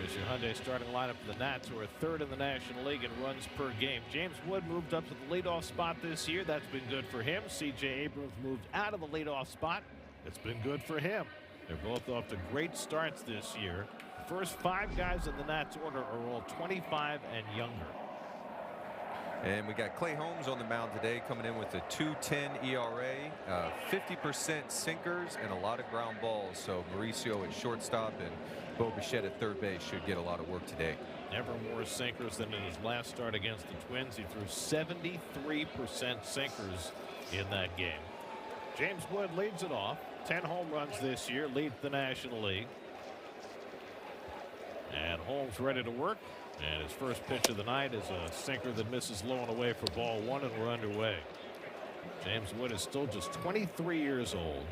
There's your Hyundai starting lineup for the Nats, who are third in the National League in runs per game. James Wood moved up to the leadoff spot this year. That's been good for him. C.J. Abrams moved out of the leadoff spot. It's been good for him. They're both off to great starts this year. The first 5 guys in the Nats order are all 25 and younger. And we got Clay Holmes on the mound today, coming in with a 2.10 ERA, 50% sinkers, and a lot of ground balls. So Mauricio at shortstop and Bo Bichette at third base should get a lot of work today. Never more sinkers than in his last start against the Twins. He threw 73% sinkers in that game. James Wood leads it off. 10 home runs this year, leads the National League. And Holmes ready to work. And his first pitch of the night is a sinker that misses low and away for ball 1, and we're underway. James Wood is still just 23 years old.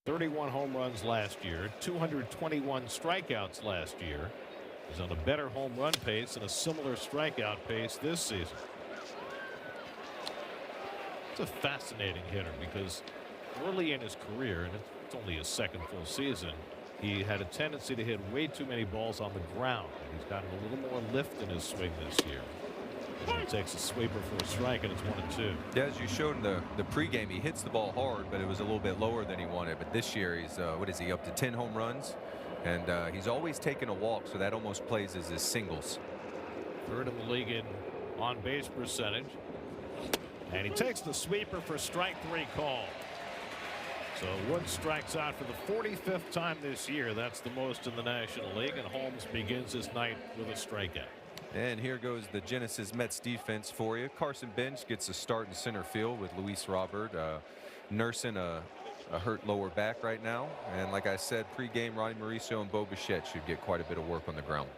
31 home runs last year, 221 strikeouts last year. He's on a better home run pace and a similar strikeout pace this season. It's a fascinating hitter because early in his career, and it's only his second full season, he had a tendency to hit way too many balls on the ground. And he's gotten a little more lift in his swing this year. And he takes a sweeper for a strike, and it's 1-2. Yeah, as you showed in the pregame, he hits the ball hard, but it was a little bit lower than he wanted. But this year, he's what is he, up to 10 home runs? And he's always taking a walk, so that almost plays as his singles. Third in the league in on-base percentage. And he takes the sweeper for strike 3 call. So Wood strikes out for the 45th time this year. That's the most in the National League, and Holmes begins his night with a strikeout. And here goes the Genesis Mets defense for you. Carson Bench gets a start in center field with Luis Robert nursing a hurt lower back right now. And like I said, pregame, Ronnie Mauricio and Bo Bichette should get quite a bit of work on the ground.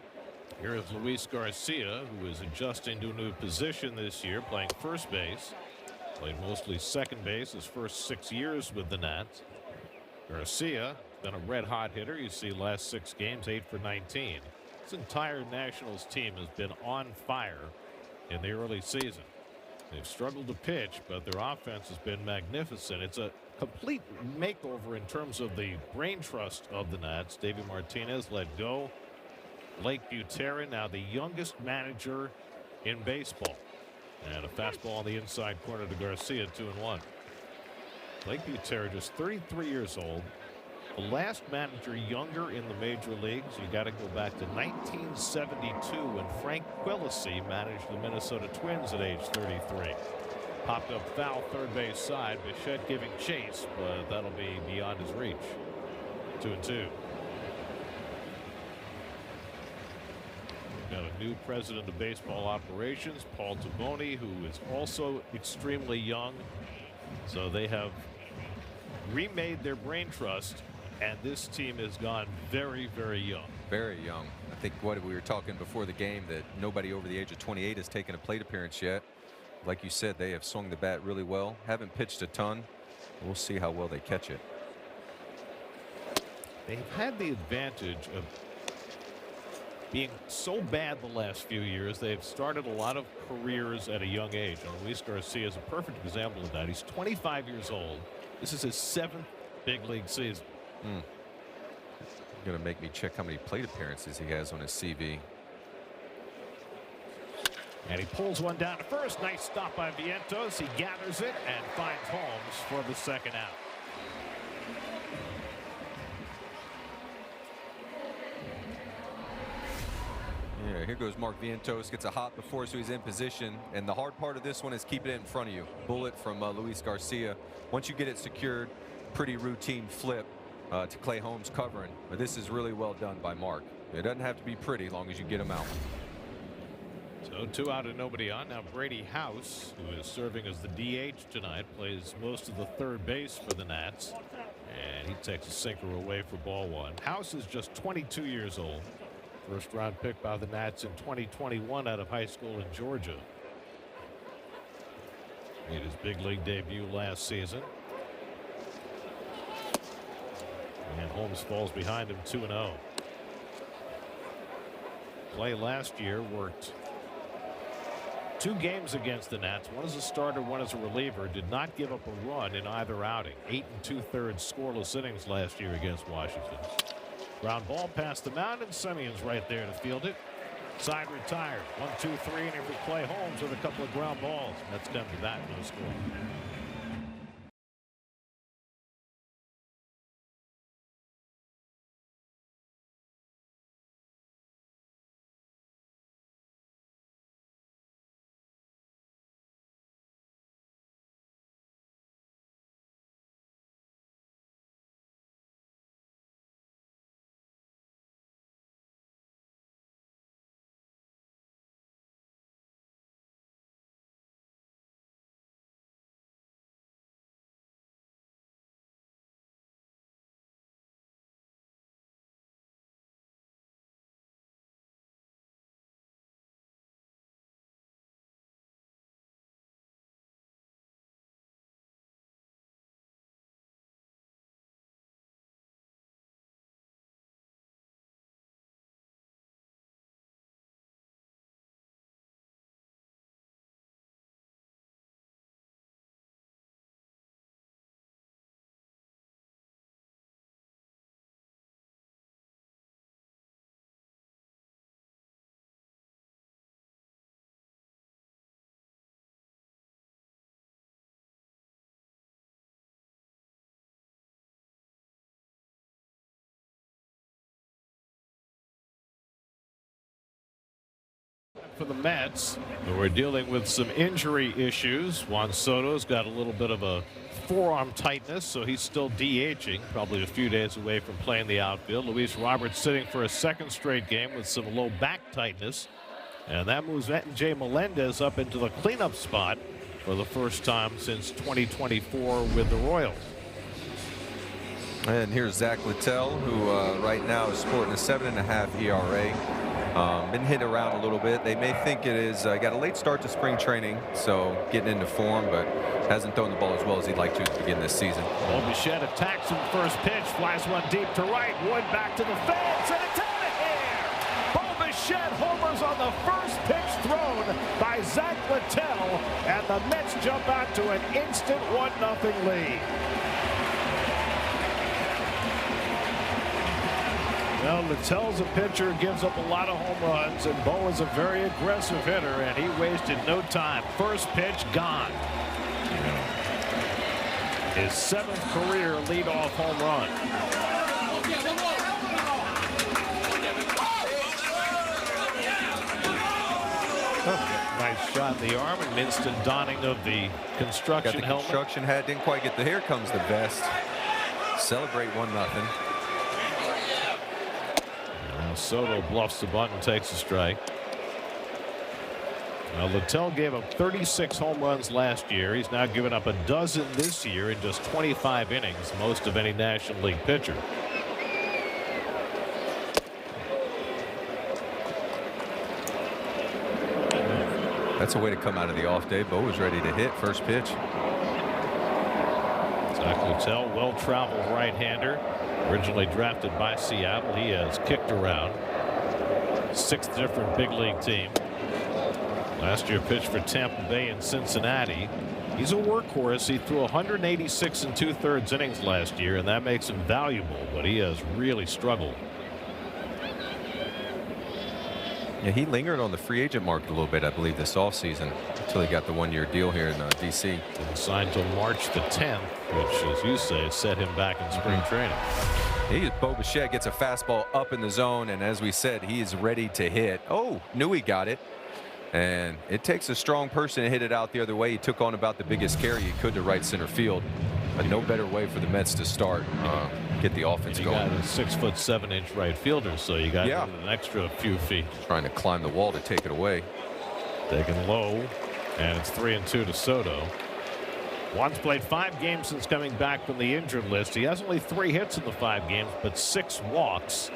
Here is Luis Garcia, who is adjusting to a new position this year, playing first base. Played mostly second base his first 6 years with the Nats. Garcia, been a red-hot hitter. You see last 6 games, 8 for 19. This entire Nationals team has been on fire in the early season. They've struggled to pitch, but their offense has been magnificent. It's a complete makeover in terms of the brain trust of the Nats. Davey Martinez let go. Blake Buterin, now the youngest manager in baseball. And a fastball on the inside corner to Garcia, 2-1. Blake Buterin, just 33 years old. The last manager younger in the major leagues, you got to go back to 1972 when Frank Quilisi managed the Minnesota Twins at age 33. Popped up foul third base side. Bichette giving chase, but that'll be beyond his reach. 2-2. Got a new president of baseball operations, Paul Taboni, who is also extremely young. So they have remade their brain trust, and this team has gone very, very young. Very young. I think what we were talking before the game, that nobody over the age of 28 has taken a plate appearance yet. Like you said, they have swung the bat really well. Haven't pitched a ton. We'll see how well they catch it. They've had the advantage of being so bad the last few years. They've started a lot of careers at a young age. And Luis Garcia is a perfect example of that. He's 25 years old. This is his 7th big league season. Going to make me check how many plate appearances he has on his CV. And he pulls one down to first. Nice stop by Vientos. He gathers it and finds Holmes for the second out. Yeah, here goes Mark Vientos. Gets a hop before, so he's in position. And the hard part of this one is keeping it in front of you. Bullet from Luis Garcia. Once you get it secured, pretty routine flip to Clay Holmes covering. But this is really well done by Mark. It doesn't have to be pretty as long as you get him out. So 2 out and nobody on. Now Brady House, who is serving as the DH tonight, plays most of the third base for the Nats. And he takes a sinker away for ball 1. House is just 22 years old. First round pick by the Nats in 2021 out of high school in Georgia. Made his big league debut last season. And Holmes falls behind him 2-0. Clay last year worked 2 games against the Nats, one as a starter, one as a reliever. Did not give up a run in either outing. 8 2/3 scoreless innings last year against Washington. Ground ball past the mound, and Semion's right there to field it. Side retired. 1, 2, 3, and every play Holmes with a couple of ground balls. Mets come to bat, no score. For the Mets, we're dealing with some injury issues. Juan Soto's got a little bit of a forearm tightness, so he's still DHing, probably a few days away from playing the outfield. Luis Roberts sitting for a second straight game with some low back tightness, and that moves Jay Melendez up into the cleanup spot for the first time since 2024 with the Royals. And here's Zach Littell, who right now is sporting a 7.5 ERA. Been hit around a little bit. They may think it is got a late start to spring training, so getting into form, but hasn't thrown the ball as well as he'd like to begin this season. Bo Bichette attacks him first pitch, flies one deep to right. Wood back to the fence, and it's out of here. Bo Bichette homers on the first pitch thrown by Zach Littell, and the Mets jump out to an instant 1-0 lead. Well, Littell's a pitcher, gives up a lot of home runs, and Bo is a very aggressive hitter, and he wasted no time. First pitch, gone. His 7th career leadoff home run. Nice shot in the arm, and instant donning of the construction helmet. Construction hat, didn't quite get the. Here comes the vest. Celebrate 1-0. Soto bluffs the bunt and takes a strike. Now, Littell gave up 36 home runs last year. He's now given up a dozen this year in just 25 innings, most of any National League pitcher. That's a way to come out of the off day. Bo was ready to hit first pitch. Zach Littell, well-traveled right-hander. Originally drafted by Seattle, he has kicked around 6 different big league team. Last year pitched for Tampa Bay and Cincinnati. He's a workhorse. He threw 186 2/3 innings last year, and that makes him valuable, but he has really struggled. Yeah, he lingered on the free agent market a little bit, I believe, this offseason until he got the 1-year deal here in D.C. Didn't sign until March the 10th, which, as you say, set him back in spring training. Bo Bichette gets a fastball up in the zone, and as we said, he is ready to hit. Oh, knew he got it. And it takes a strong person to hit it out the other way. He took on about the biggest carry he could to right center field. But no better way for the Mets to start, get the offense going. You got a 6'7" right fielder, so you got an extra few feet. Trying to climb the wall to take it away. Taken low, and it's 3-2 to Soto. Juan's played 5 games since coming back from the injured list. He has only 3 hits in the 5 games, but 6 walks,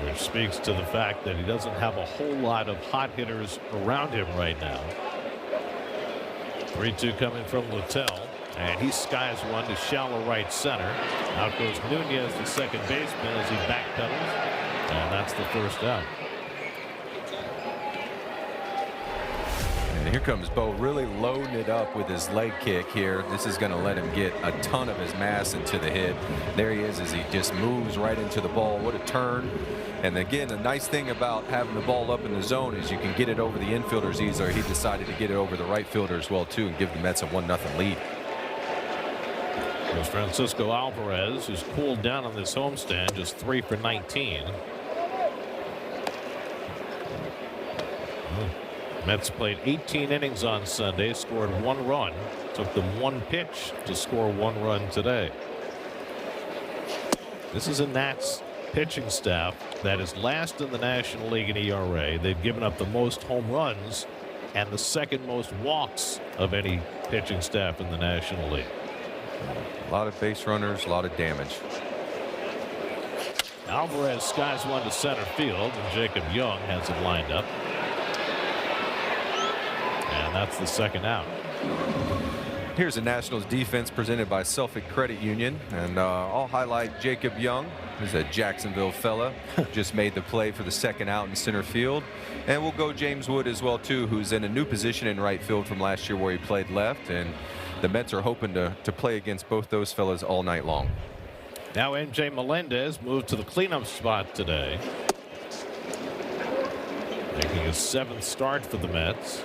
which speaks to the fact that he doesn't have a whole lot of hot hitters around him right now. 3-2 coming from Littell, and he skies one to shallow right center. Out goes Nunez, the second baseman, as he backpedals, and that's the first out. And here comes Bo, really loading it up with his leg kick here. This is going to let him get a ton of his mass into the hit. There he is as he just moves right into the ball. What a turn. And again, the nice thing about having the ball up in the zone is you can get it over the infielders easier. He decided to get it over the right fielder as well, too, and give the Mets a 1-0 lead. There's Francisco Alvarez, who's cooled down on this homestand, just 3 for 19. Mets played 18 innings on Sunday, scored 1 run. Took them 1 pitch to score 1 run today. This is a Nats pitching staff that is last in the National League in ERA. They've given up the most home runs and the second most walks of any pitching staff in the National League. A lot of base runners, a lot of damage. Alvarez skies one to center field, and Jacob Young has it lined up. And that's the second out. Here's the Nationals defense presented by Suffolk Credit Union, and I'll highlight Jacob Young. He's a Jacksonville fella, just made the play for the second out in center field. And we'll go James Wood as well too, who's in a new position in right field from last year where he played left, and the Mets are hoping to play against both those fellas all night long. Now MJ Melendez moved to the cleanup spot today, making his 7th start for the Mets.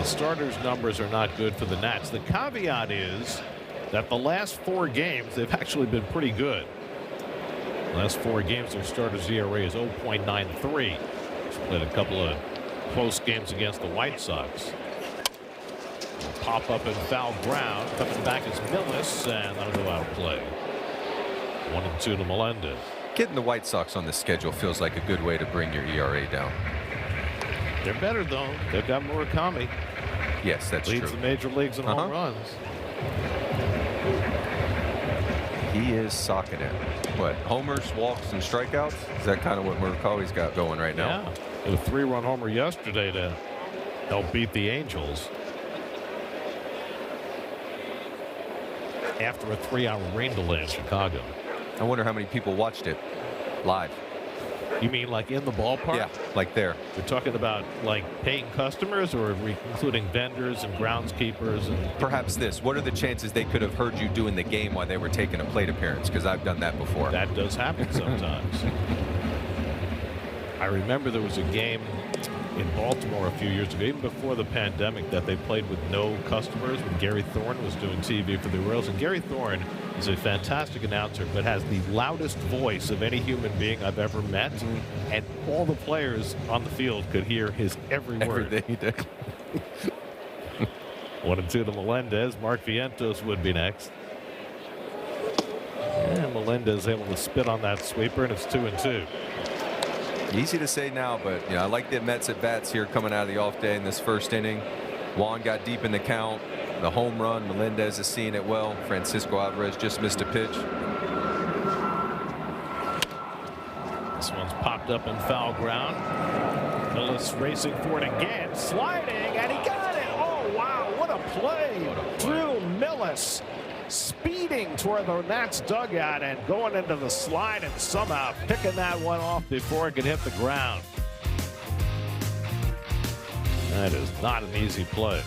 Starters numbers are not good for the Nats. The caveat is that the last 4 games they've actually been pretty good. The last 4 games their starters ERA is 0.93. He's played a couple of close games against the White Sox. Pop up in foul ground. Coming back is Millis, and that'll go out of play. 1-2 to Melendez. Getting the White Sox on the schedule feels like a good way to bring your ERA down. They're better though. They've got Murakami. Yes, that's Leads true. the major leagues in home runs. He is socking it. What, homers, walks, and strikeouts? Is that kind of what Murakami's got going right now? Yeah. A 3-run homer yesterday to help beat the Angels. After a 3-hour rain delay in Chicago. I wonder how many people watched it live. You mean like in the ballpark? Yeah, like there. We're talking about like paying customers, or are we including vendors and groundskeepers? And perhaps this. What are the chances they could have heard you doing the game while they were taking a plate appearance? Because I've done that before. That does happen sometimes. I remember there was a game in Baltimore a few years ago, even before the pandemic, that they played with no customers when Gary Thorne was doing TV for the Royals. And Gary Thorne is a fantastic announcer, but has the loudest voice of any human being I've ever met. And all the players on the field could hear his every word. Everything he did. 1-2 to Melendez. Mark Vientos would be next. And Melendez able to spit on that sweeper, and it's 2-2. Easy to say now, but I like the Mets at bats here coming out of the off day in this first inning. Juan got deep in the count. The home run. Melendez is seeing it well. Francisco Alvarez just missed a pitch. This one's popped up in foul ground. Millis racing for it again, sliding, and he got it. Oh wow, what a play! Drew Millis speeding toward the Nats dugout and going into the slide, and somehow picking that one off before it could hit the ground. That is not an easy play.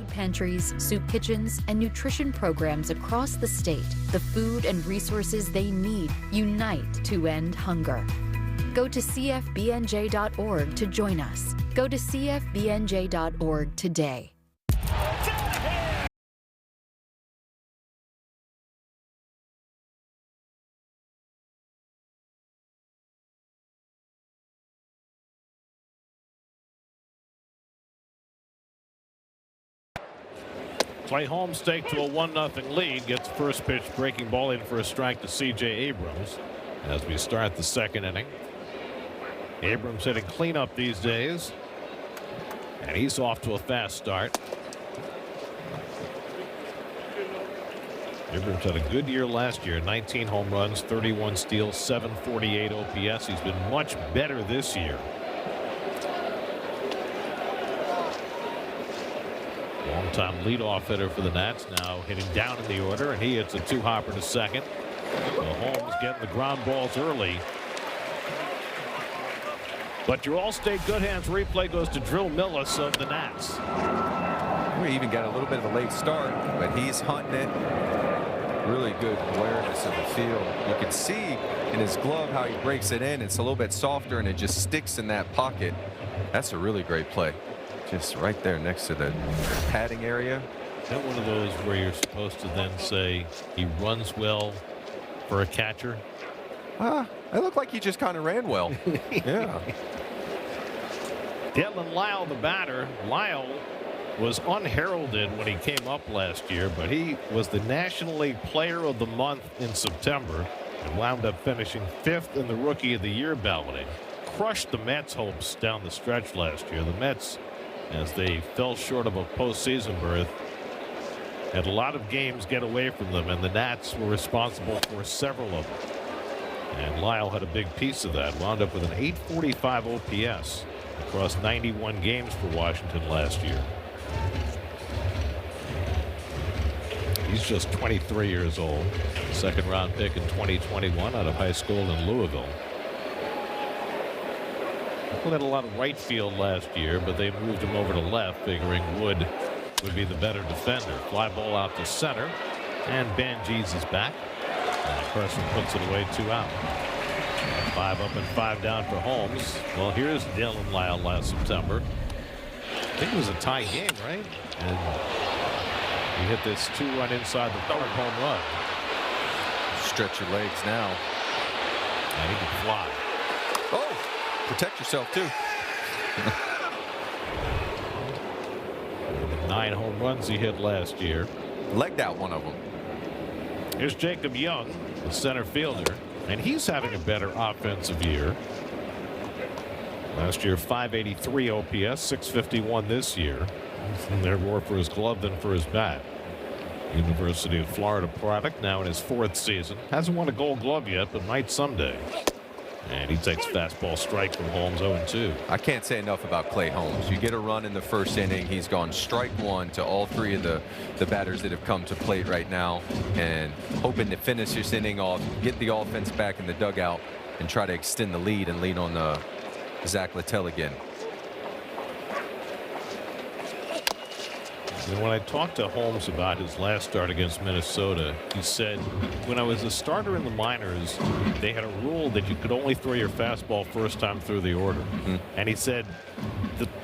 food pantries, soup kitchens, and nutrition programs across the state the food and resources they need unite to end hunger. Go to cfbnj.org to join us. Go to cfbnj.org today. Clay Holmes take to a 1-0 lead. Gets first pitch breaking ball in for a strike to C.J. Abrams as we start the second inning. Abrams hitting cleanup these days, and he's off to a fast start. Abrams had a good year last year, 19 home runs, 31 steals, 748 OPS. He's been much better this year. Long-time leadoff hitter for the Nats, now hitting down in the order, and he hits a two-hopper to second. So Holmes getting the ground balls early. But your Allstate Good Hands replay goes to Drill Millis of the Nats. We even got a little bit of a late start, but he's hunting it. Really good awareness of the field. You can see in his glove how he breaks it in. It's a little bit softer, and it just sticks in that pocket. That's a really great play. Just right there next to the padding area. Is that one of those where you're supposed to then say he runs well for a catcher? It looked like he just kind of ran well. Yeah. Dylan Lyle, the batter. Lyle was unheralded when he came up last year, but he was the National League Player of the Month in September and wound up finishing 5th in the Rookie of the Year balloting. Crushed the Mets' hopes down the stretch last year. The Mets, as they fell short of a postseason berth, had a lot of games get away from them, and the Nats were responsible for several of them. And Lyle had a big piece of that. Wound up with an 845 OPS across 91 games for Washington last year. He's just 23 years old. Second round pick in 2021 out of high school in Louisville. He had a lot of right field last year, but they moved him over to left, figuring Wood would be the better defender. Fly ball out to center, and Bangees is back. And Carson puts it away, 2 out. 5 up and 5 down for Holmes. Well, here's Dylan Lyle last September. I think it was a tie game, right? And he hit this 2-run inside the third home run. Stretch your legs now. And he can fly. Oh, protect yourself too. 9 home runs he hit last year. Legged out one of them. Here's Jacob Young, the center fielder, and he's having a better offensive year. Last year, 583 OPS, 651 this year. They're more for his glove than for his bat. University of Florida product, now in his 4th season. Hasn't won a Gold Glove yet, but might someday. And he takes fastball strike from Holmes, 0-2. I can't say enough about Clay Holmes. You get a run in the first inning, he's gone strike 1 to all 3 of the batters that have come to plate right now, and hoping to finish this inning off, get the offense back in the dugout, and try to extend the lead and lead on Zach Littell again. And when I talked to Holmes about his last start against Minnesota, he said, when I was a starter in the minors, they had a rule that you could only throw your fastball first time through the order. And he said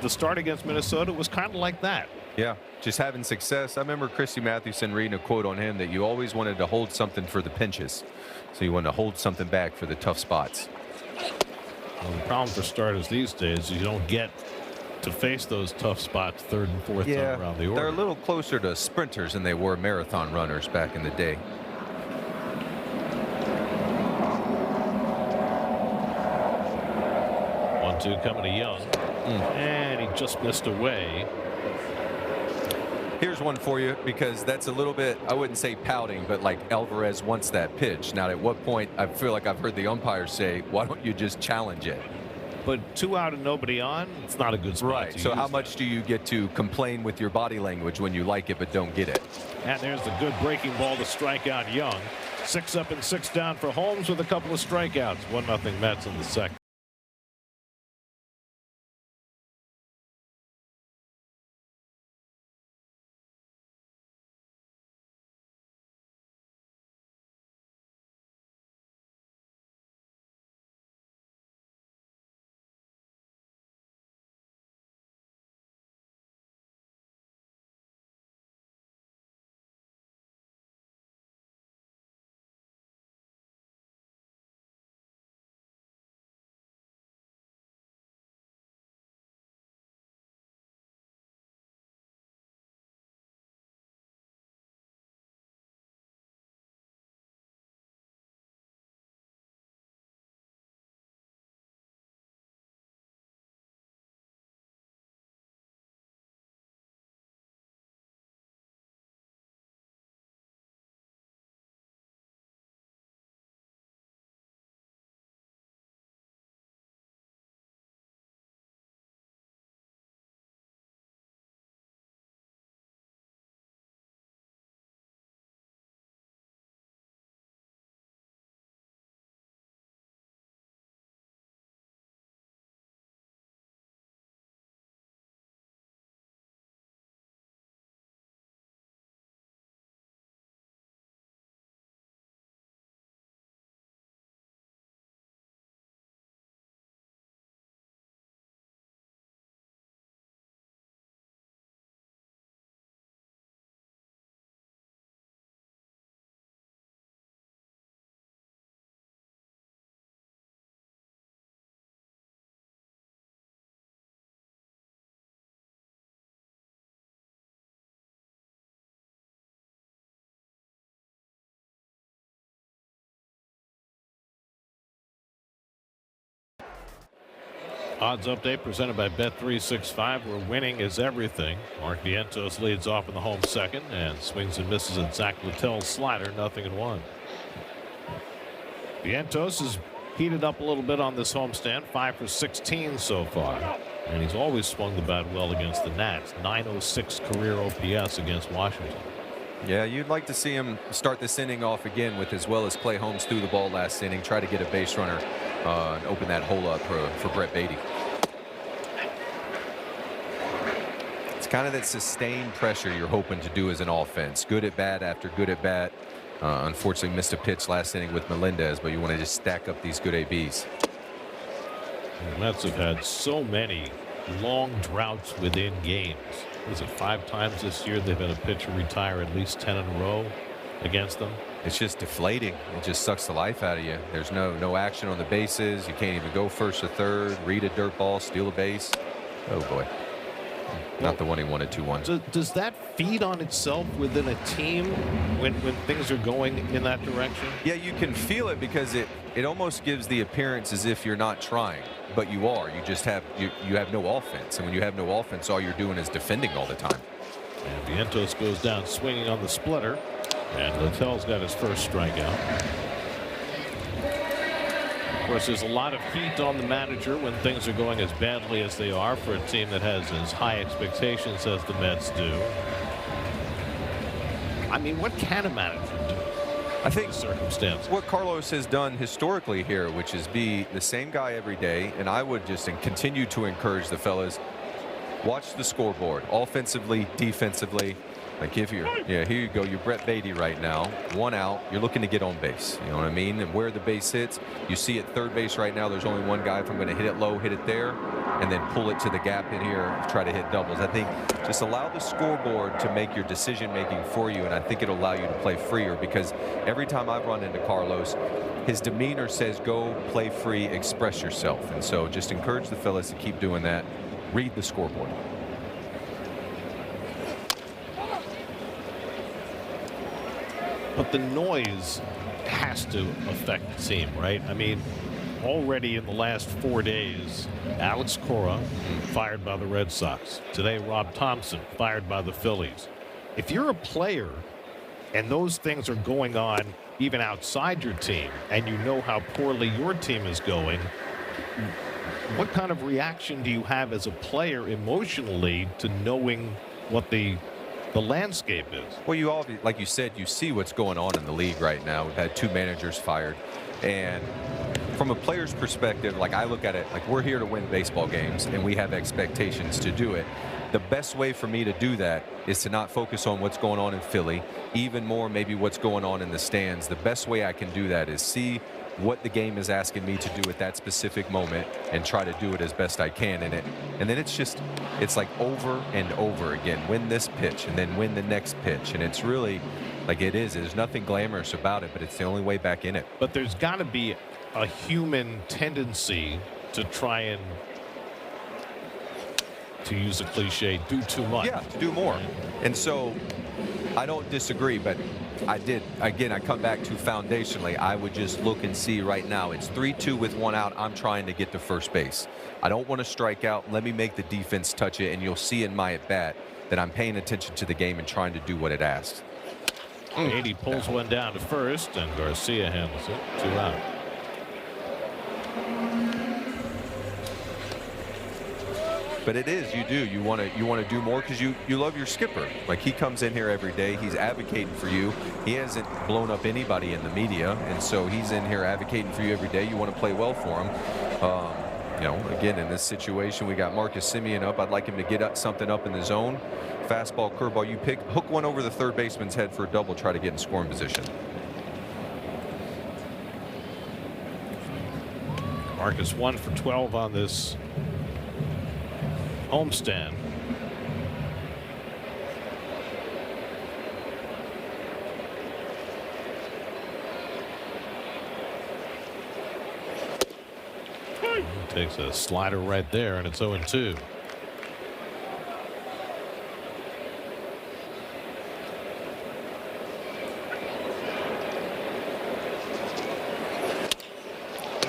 the start against Minnesota was kind of like that. Yeah, just having success. I remember Christy Mathewson reading a quote on him that you always wanted to hold something for the pinches. So you wanted to hold something back for the tough spots. Well, the problem for starters these days is you don't get to face those tough spots 3rd and 4th time around the order. They're a little closer to sprinters than they were marathon runners back in the day. One-two coming to Young. And he just missed away. Here's one for you, because that's a little bit, I wouldn't say pouting, but like Alvarez wants that pitch. Now, at what point, I feel like I've heard the umpire say, why don't you just challenge it? But 2 out and nobody on, it's not a good spot. Right. So how much do you get to complain with your body language when you like it but don't get it? And there's the good breaking ball to strike out Young. 6 up and 6 down for Holmes with a couple of strikeouts. 1-0 Mets in the second. Odds update presented by Bet365, where winning is everything. Mark Vientos leads off in the home second and swings and misses at Zach Littell's slider, 0-1. Vientos has heated up a little bit on this homestand, 5 for 16 so far. And he's always swung the bat well against the Nats. 906 career OPS against Washington. Yeah, you'd like to see him start this inning off again with as well as Clay Holmes threw the ball last inning, try to get a base runner and open that hole up for Brett Baty. It's kind of that sustained pressure you're hoping to do as an offense. Good at bat after good at bat. Unfortunately missed a pitch last inning with Melendez, but you want to just stack up these good ABs. The Mets have had so many long droughts within games. Was it 5 times this year they've had a pitcher retire at least 10 in a row against them? It's just deflating. It just sucks the life out of you. There's no action on the bases. You can't even go first or third, read a dirt ball, steal a base. Oh boy. Not the one he wanted 2-1. Does that feed on itself within a team when things are going in that direction? Yeah, you can feel it because it almost gives the appearance as if you're not trying, but you are. You just have you have no offense, and when you have no offense, all you're doing is defending all the time. And Vientos goes down swinging on the splitter, and Littell's got his first strikeout. Of course, there's a lot of heat on the manager when things are going as badly as they are for a team that has as high expectations as the Mets do. I mean, what can a manager do? I think circumstances. What Carlos has done historically here, which is be the same guy every day, and I would just continue to encourage the fellas, watch the scoreboard, offensively, defensively. Like if you're, here you go, you're Brett Baty right now, 1 out, you're looking to get on base. You know what I mean? And where the base hits, you see at third base right now, there's only one guy. If I'm going to hit it low, hit it there, and then pull it to the gap in here, try to hit doubles. I think just allow the scoreboard to make your decision making for you, and I think it'll allow you to play freer, because every time I've run into Carlos, his demeanor says go play free, express yourself. And so just encourage the fellas to keep doing that. Read the scoreboard. But the noise has to affect the team, right? I mean, already in the last 4 days, Alex Cora fired by the Red Sox. Today, Rob Thompson fired by the Phillies. If you're a player and those things are going on even outside your team, and you know how poorly your team is going, what kind of reaction do you have as a player emotionally to knowing what the landscape is? Well, you all, like you said, you see what's going on in the league right now. We've had 2 managers fired, and from a player's perspective, like I look at it, like we're here to win baseball games and we have expectations to do it. The best way for me to do that is to not focus on what's going on in Philly, even more maybe what's going on in the stands. The best way I can do that is see what the game is asking me to do at that specific moment and try to do it as best I can in it. And then it's like over and over again, win this pitch and then win the next pitch. And it's really like there's nothing glamorous about it, but it's the only way back in it. But there's got to be a human tendency to try and, to use a cliche, do too much. Yeah, to do more. And so I don't disagree, but I come back to foundationally, I would just look and see right now. It's 3-2 with 1 out. I'm trying to get to first base. I don't want to strike out. Let me make the defense touch it, and you'll see in my at-bat that I'm paying attention to the game and trying to do what it asks. He pulls one down to first, and Garcia handles it. 2 out. But it is, you want to do more because you love your skipper. Like he comes in here every day, he's advocating for you. He hasn't blown up anybody in the media, and so he's in here advocating for you every day. You want to play well for him. Again, in this situation, we got Marcus Semien up. I'd like him to get something up in the zone. Fastball, curveball, you pick, hook one over the third baseman's head for a double, try to get in scoring position. Marcus 1 for 12 on this homestand. Takes a slider right there, and it's 0-2.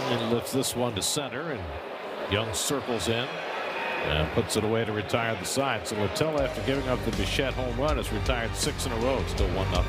And lifts this one to center, and Young circles in and puts it away to retire the side. So Littell, after giving up the Bichette home run, has retired 6 in a row. Still 1-0.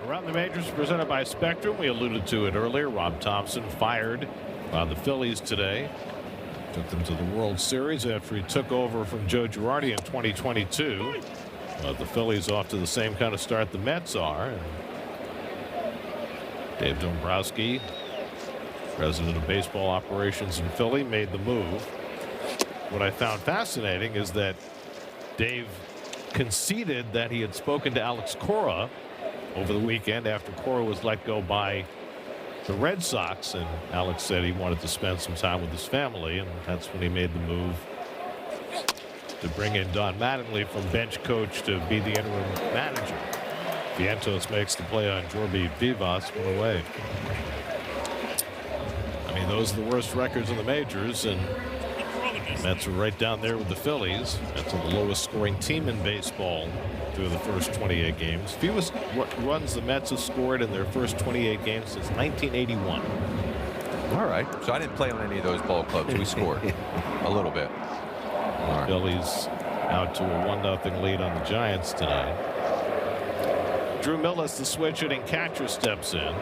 Around the Majors presented by Spectrum. We alluded to it earlier. Rob Thompson fired by the Phillies today. Took them to the World Series after he took over from Joe Girardi in 2022. The Phillies off to the same kind of start the Mets are. And Dave Dombrowski, president of baseball operations in Philly, made the move. What I found fascinating is that Dave conceded that he had spoken to Alex Cora over the weekend after Cora was let go by the Red Sox, and Alex said he wanted to spend some time with his family, and that's when he made the move to bring in Don Mattingly from bench coach to be the interim manager. Vientos makes the play on Jorby Vivas, one away. I mean, those are the worst records in the majors, and Mets are right down there with the Phillies. That's the lowest scoring team in baseball through the first 28 games. Fewest runs the Mets have scored in their first 28 games since 1981. All right. So I didn't play on any of those ball clubs. We scored a little bit. The Phillies out to a 1-0 lead on the Giants tonight. Drew Millis, the switch hitting catcher, steps in.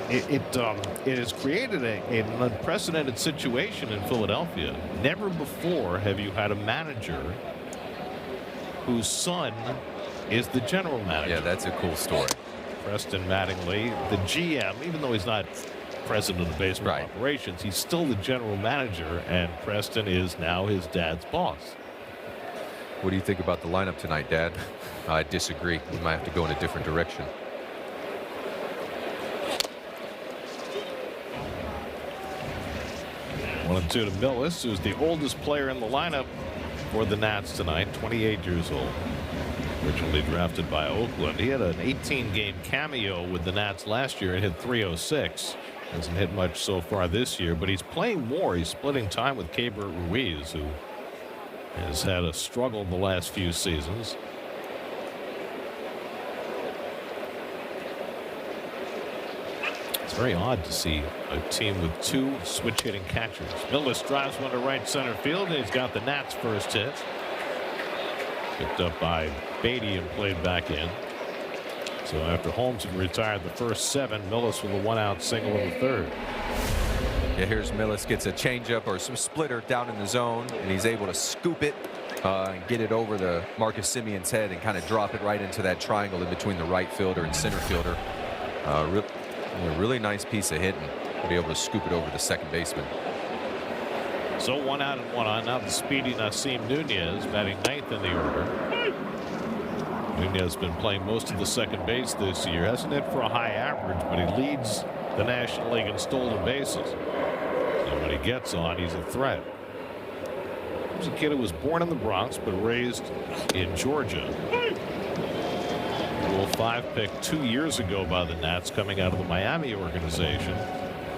It has created an unprecedented situation in Philadelphia. Never before have you had a manager whose son is the general manager. Yeah, that's a cool story. Preston Mattingly, the GM, even though he's not president of baseball operations, he's still the general manager, and Preston is now his dad's boss. What do you think about the lineup tonight, Dad? I disagree. We might have to go in a different direction. One and two to Millis, who's the oldest player in the lineup for the Nats tonight, 28 years old. Originally drafted by Oakland. He had an 18-game cameo with the Nats last year and hit .306. Hasn't hit much so far this year, but he's playing more. He's splitting time with Keibert Ruiz, who has had a struggle the last few seasons. It's very odd to see a team with two switch hitting catchers. Millis drives one to right center field, and he's got the Nats' first hit. Picked up by Beatty and played back in. So after Holmes had retired the first 7, Millis with a 1-out single in the third. Yeah, here's Millis, gets a changeup or some splitter down in the zone, and he's able to scoop it and get it over the Marcus Semien's head and kind of drop it right into that triangle in between the right fielder and center fielder. A really nice piece of hitting to be able to scoop it over the second baseman. So 1 out and 1 on. Now the speedy Nasim Nunez batting 9th in the order. Nunez has been playing most of the second base this year. Hasn't hit for a high average, but he leads the National League in stolen bases. And when he gets on, he's a threat. He's a kid who was born in the Bronx but raised in Georgia. Rule 5 pick 2 years ago by the Nats, coming out of the Miami organization.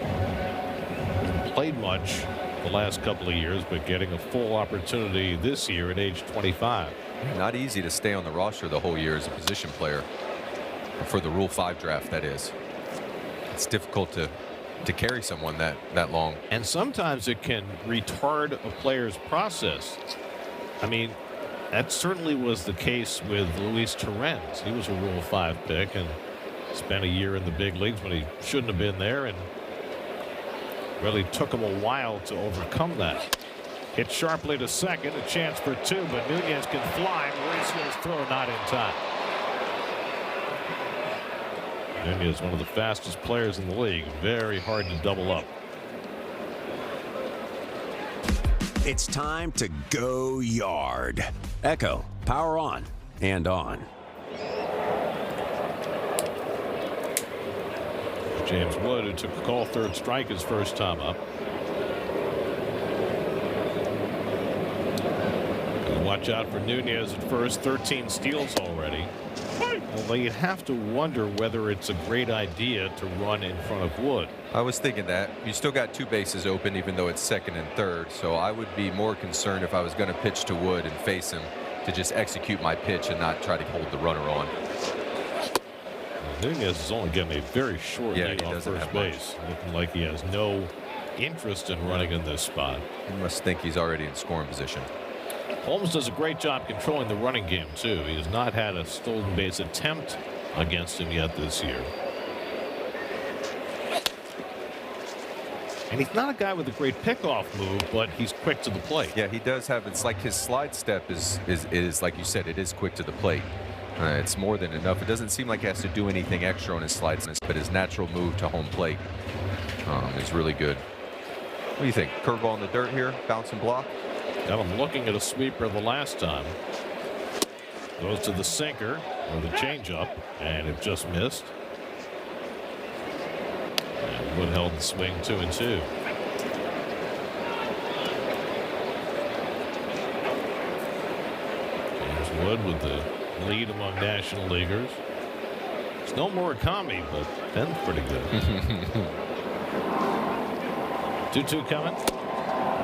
Hasn't played much the last couple of years, but getting a full opportunity this year at age 25. Not easy to stay on the roster the whole year as a position player. For the Rule 5 draft, that is. It's difficult to carry someone that long. And sometimes it can retard a player's process. I mean, that certainly was the case with Luis Torrens. He was a Rule 5 pick and spent a year in the big leagues when he shouldn't have been there, and really took him a while to overcome that. Hit sharply to second, a chance for two, but Nunez can fly. Mauricio's throw not in time. Nunez, one of the fastest players in the league. Very hard to double up. It's time to go yard. Echo, power on and on. James Wood, who took a call third strike his first time up. Watch out for Nunez at first. 13 steals already. Although you'd have to wonder whether it's a great idea to run in front of Wood. I was thinking that. You still got two bases open, even though it's second and third. So I would be more concerned if I was going to pitch to Wood and face him to just execute my pitch and not try to hold the runner on. Nunez is only getting a very short lead on first base. Looking like he has no interest in running in this spot. He must think he's already in scoring position. Holmes does a great job controlling the running game, too. He has not had a stolen base attempt against him yet this year. And he's not a guy with a great pickoff move, but he's quick to the plate. Yeah, he does have, it's like his slide step is like you said, it is quick to the plate. It's more than enough. It doesn't seem like he has to do anything extra on his slides, but his natural move to home plate is really good. What do you think? Curveball in the dirt here, bounce and block? Got him looking at a sweeper the last time. Goes to the sinker or the changeup, and it just missed. And Wood held the swing 2-2. James Wood with the lead among National Leaguers. It's no Murakami, but Ben's pretty good. 2-2 coming.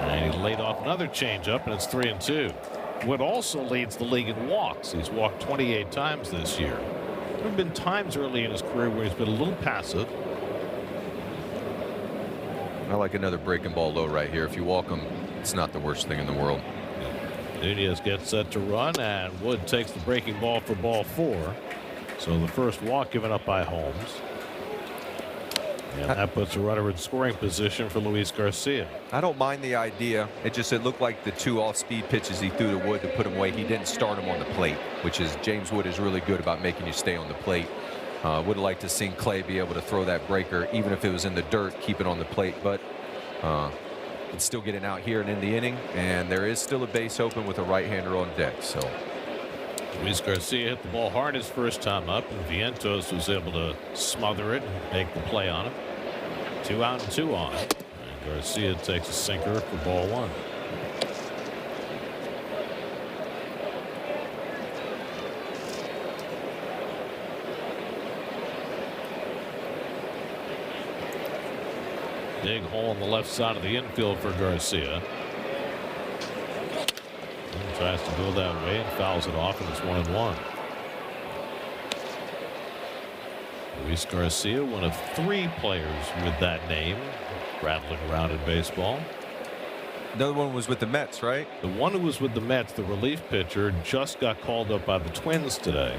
And he laid off another changeup, and it's 3-2. Wood also leads the league in walks. He's walked 28 times this year. There have been times early in his career where he's been a little passive. I like another breaking ball low right here. If you walk him, it's not the worst thing in the world. Nunez gets set to run, and Wood takes the breaking ball for ball 4. So the first walk given up by Holmes. And that puts a runner in scoring position for Luis Garcia. I don't mind the idea. It looked like the two off-speed pitches he threw to Wood to put him away. He didn't start him on the plate, which is James Wood is really good about making you stay on the plate. Would have liked to seen Clay be able to throw that breaker, even if it was in the dirt, keep it on the plate. But it's still getting out here and in the inning, and there is still a base open with a right-hander on deck. So Luis Garcia hit the ball hard his first time up, and Vientos was able to smother it and make the play on him. 2 out and 2 on. And Garcia takes a sinker for ball 1. Big hole on the left side of the infield for Garcia. He tries to go that way and fouls it off, and it's 1-1. Luis Garcia, one of 3 players with that name, rattling around in baseball. Another one was with the Mets, right? The one who was with the Mets, the relief pitcher, just got called up by the Twins today.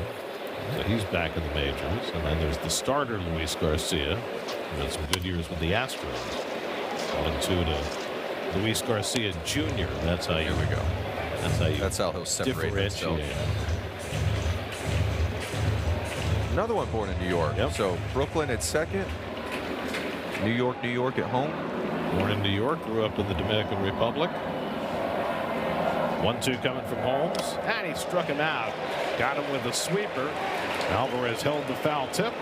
So he's back in the majors. And then there's the starter, Luis Garcia, who had some good years with the Astros. 1-2 to Luis Garcia Jr. That's how you. Here we go. That's how he'll separate himself. Another one born in New York. Yep. So Brooklyn at second. New York at home. Born in New York, grew up in the Dominican Republic. 1-2 coming from Holmes, and he struck him out. Got him with a sweeper. Alvarez held the foul tip.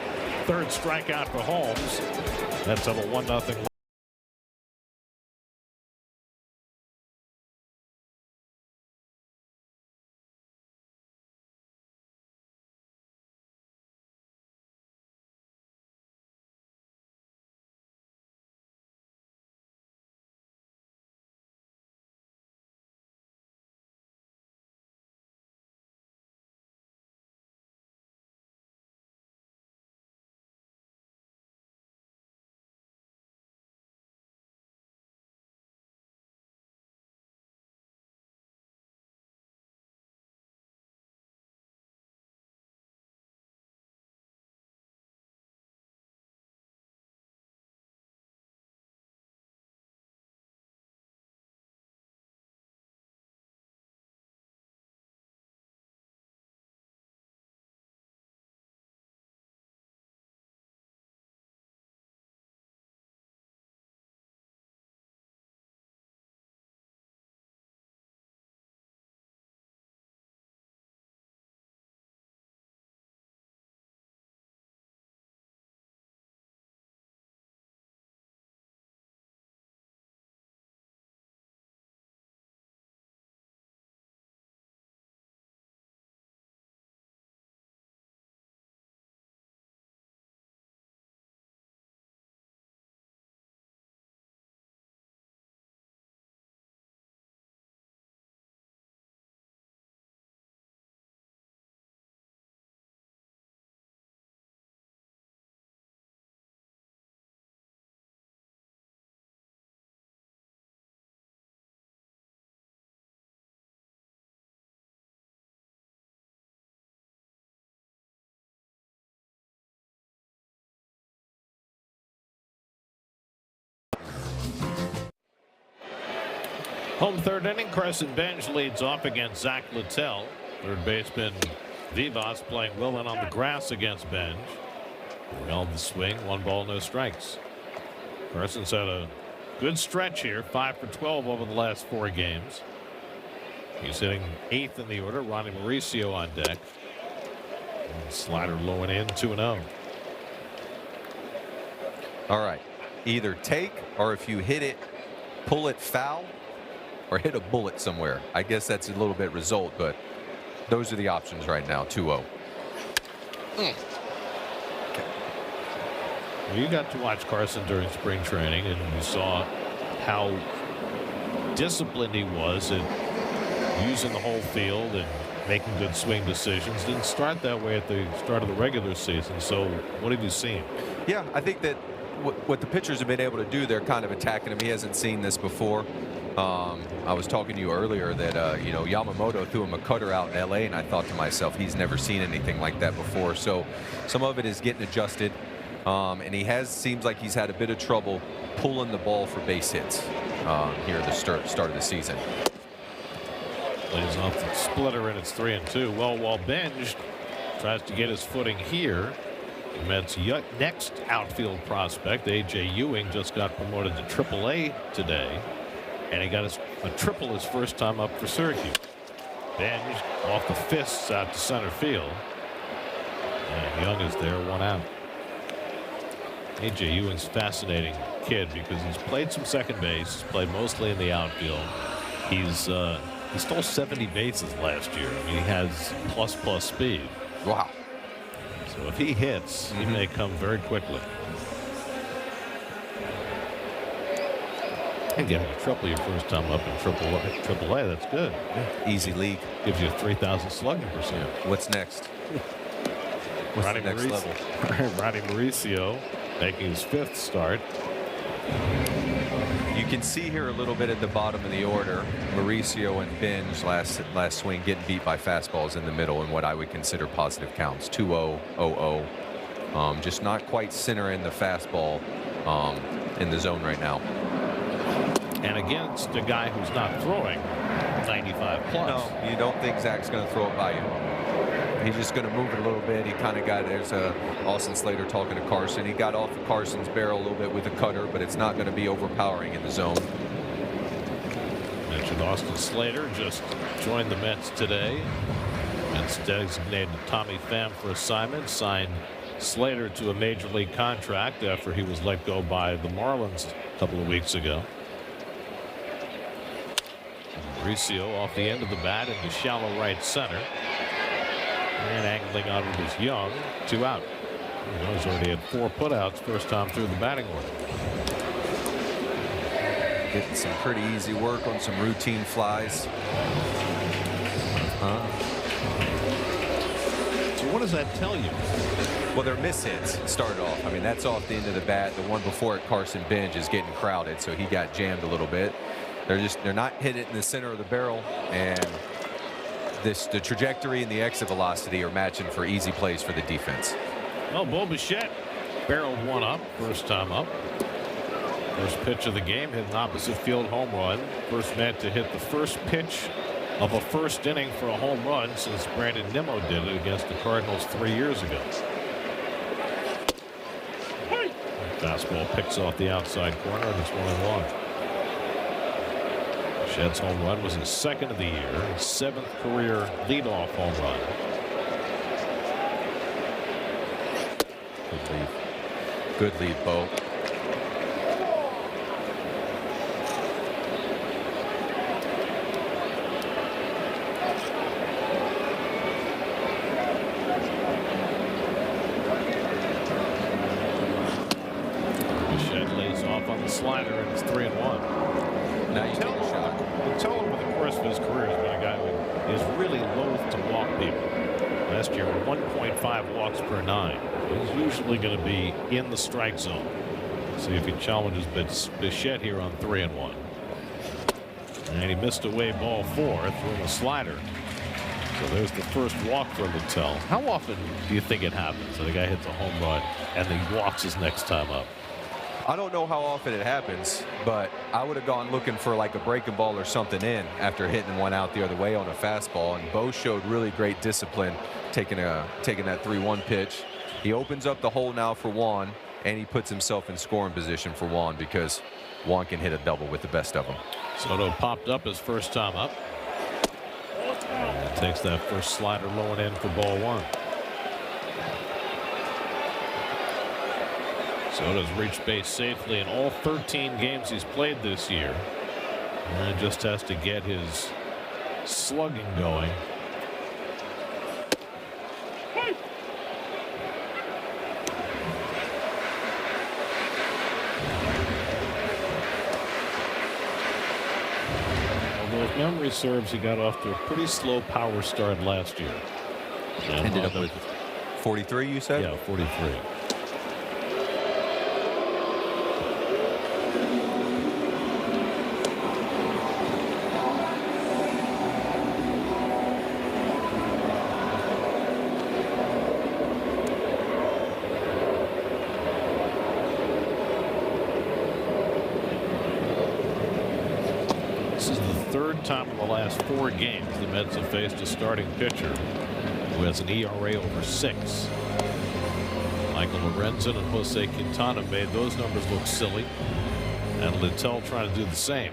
Third strikeout for Holmes. That's up a 1-0. Home third inning. Carson Bench leads off against Zach Littell. Third baseman Vivas playing Willen on the grass against Bench. We held the swing. 1 ball, no strikes. Carson's had a good stretch here. 5 for 12 over the last 4 games. He's hitting 8th in the order. Ronnie Mauricio on deck. And slider low and in, 2-0. All right. Either take, or if you hit it, pull it foul, or hit a bullet somewhere. I guess that's a little bit result, but those are the options right now. 2-0. Well, you got to watch Carson during spring training, and you saw how disciplined he was at using the whole field and making good swing decisions. Didn't start that way at the start of the regular season. So what have you seen? Yeah, I think that what the pitchers have been able to do, they're kind of attacking him. He hasn't seen this before. I was talking to you earlier that you know, Yamamoto threw him a cutter out in LA, and I thought to myself, he's never seen anything like that before. So some of it is getting adjusted, and he seems like he's had a bit of trouble pulling the ball for base hits here at the start of the season. Lays off the splitter, and it's 3-2. Well, while Benj tries to get his footing here, the Mets' next outfield prospect, A.J. Ewing, just got promoted to Triple-A today, and he got a triple his first time up for Syracuse. Benj off the fists out to center field, and Young is there, 1 out. A.J. Ewing's a fascinating kid because he's played some second base, he's played mostly in the outfield. He stole 70 bases last year. I mean, he has plus speed. Wow. So if he hits, he may come very quickly. And getting a triple your first time up in Triple-A, that's good. Yeah. Easy league. Gives you a 3,000 slugging percent. What's next? What's the next level? Ronnie Mauricio making his 5th start. You can see here a little bit at the bottom of the order, Mauricio and Benj last swing getting beat by fastballs in the middle in what I would consider positive counts. 2-0, 0-0. Just not quite centering the fastball in the zone right now. And against a guy who's not throwing 95 plus. No, you don't think Zach's going to throw it by you. He's just going to move it a little bit. He kind of got, there's Austin Slater talking to Carson. He got off of Carson's barrel a little bit with a cutter, but it's not going to be overpowering in the zone. Mentioned Austin Slater just joined the Mets today. Mets designated Tommy Pham for assignment, signed Slater to a major league contract after he was let go by the Marlins a couple of weeks ago. Mauricio off the end of the bat into shallow right center. And angling out of his Young, 2 out. He's already had 4 putouts first time through the batting order. Getting some pretty easy work on some routine flies. So what does that tell you? Well, their mishits started off. I mean, that's off the end of the bat. The one before it, Carson Bench, is getting crowded, so he got jammed a little bit. They're not hitting it in the center of the barrel, and the trajectory and the exit velocity are matching for easy plays for the defense. Well, Bo Bichette barreled one up, first time up. First pitch of the game, hit an opposite field home run. First man to hit the first pitch of a first inning for a home run since Brandon Nimmo did it against the Cardinals 3 years ago. Fastball picks off the outside corner, and it's 1-1. Bichette's home run was his 2nd of the year, his 7th career leadoff home run. Good lead. Good lead, Bo. Bichette lays off on the slider, and it's 3-1. Now you take a shot. Tell him over the course of his career, he's been a guy who is really loath to walk people. Last year, 1.5 walks per 9. He's usually going to be in the strike zone. See if he challenges Bichette here on 3-1. And he missed away ball 4 through a slider. So there's the first walk for Littell. How often do you think it happens that a guy hits a home run and then he walks his next time up? I don't know how often it happens, but I would have gone looking for like a breaking ball or something in after hitting one out the other way on a fastball. And Bo showed really great discipline taking that 3-1 pitch. He opens up the hole now for Juan, and he puts himself in scoring position for Juan because Juan can hit a double with the best of them. Soto popped up his first time up. And takes that first slider low and in for ball 1. Soto's reached base safely in all 13 games he's played this year. And just has to get his slugging going. Although if memory serves, he got off to a pretty slow power start last year. And Ended up with 43, you said? Yeah, 43. This is the 3rd time in the last 4 games the Mets have faced a starting pitcher who has an ERA over 6. Michael Lorenzen and Jose Quintana made those numbers look silly, and Littell trying to do the same.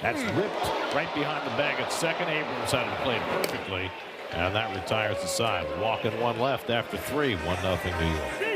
That's ripped right behind the bag at second. Abrams had it played perfectly, and that retires the side. Walking 1 left after 3, 1-0 New York.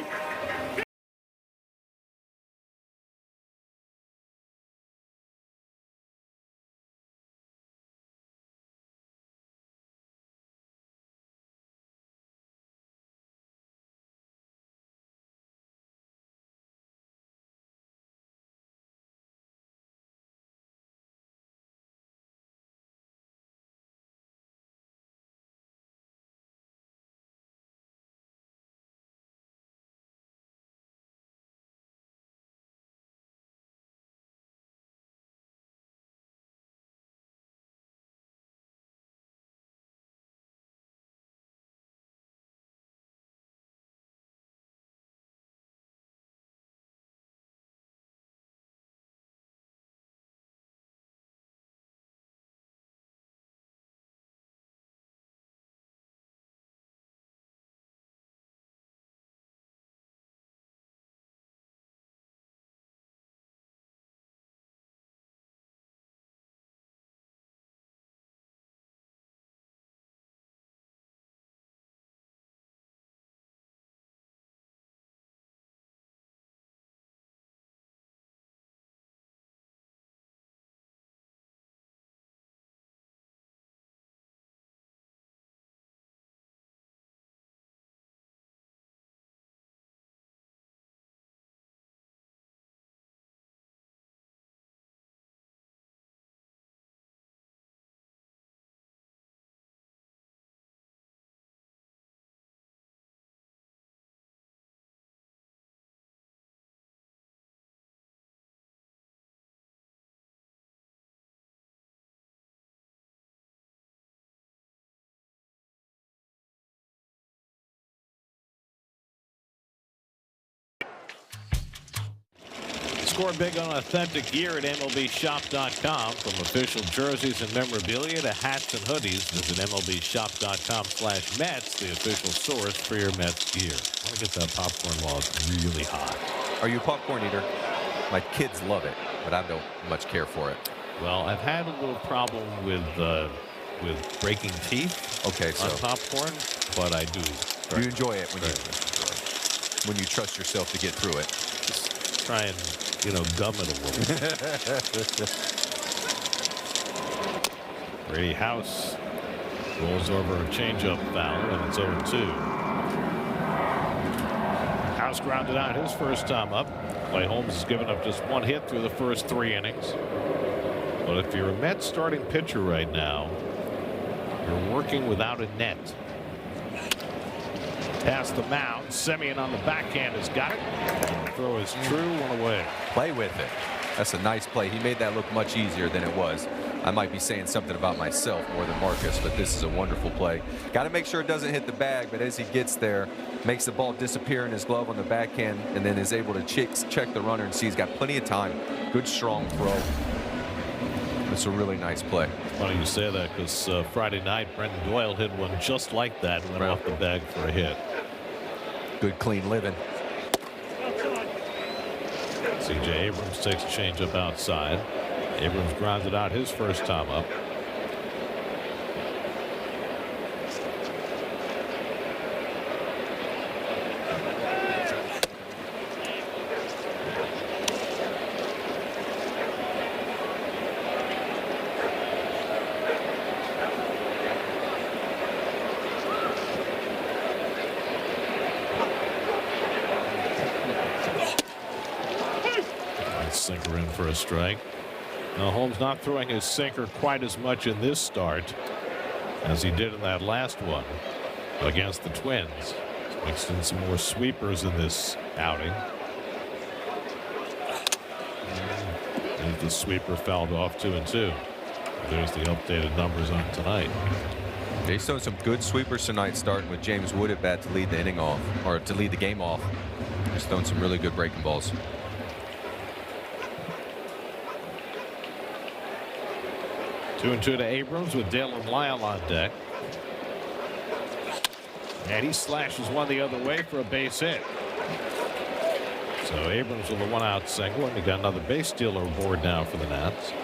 Score big on authentic gear at MLBshop.com. From official jerseys and memorabilia to hats and hoodies, visit MLBshop.com/Mets, the official source for your Mets gear. I want to get that popcorn while it's really hot. Are you a popcorn eater? My kids love it, but I don't much care for it. Well, I've had a little problem with breaking teeth on popcorn, but I do. You enjoy it when you trust yourself to get through it. Just try and, gum it a little. Brady House rolls over a changeup foul, and it's 0-2. House grounded out his first time up. Clay Holmes has given up just one hit through the first 3 innings. But if you're a Mets starting pitcher right now, you're working without a net. Past the mound, Semien on the backhand has got it. And the throw is true, one away. Play with it. That's a nice play. He made that look much easier than it was. I might be saying something about myself more than Marcus, but this is a wonderful play. Got to make sure it doesn't hit the bag, but as he gets there, makes the ball disappear in his glove on the backhand, and then is able to check the runner and see he's got plenty of time. Good, strong throw. It's a really nice play. Funny you say that, because Friday night, Brendan Doyle hit one just like that and went off the bag for a hit. Good, clean living. C.J. Abrams takes a changeup outside. Abrams grounded out his first time up. Sinker in for a strike. Now Holmes not throwing his sinker quite as much in this start as he did in that last one against the Twins. He's mixed in some more sweepers in this outing. And the sweeper fouled off 2-2. There's the updated numbers on tonight. He's thrown some good sweepers tonight, starting with James Wood at bat to lead the inning off, or to lead the game off. He's thrown some really good breaking balls. 2-2 to Abrams with Dalen Lyle on deck. And he slashes one the other way for a base hit. So Abrams with a 1-out single, and he got another base stealer aboard now for the Nats.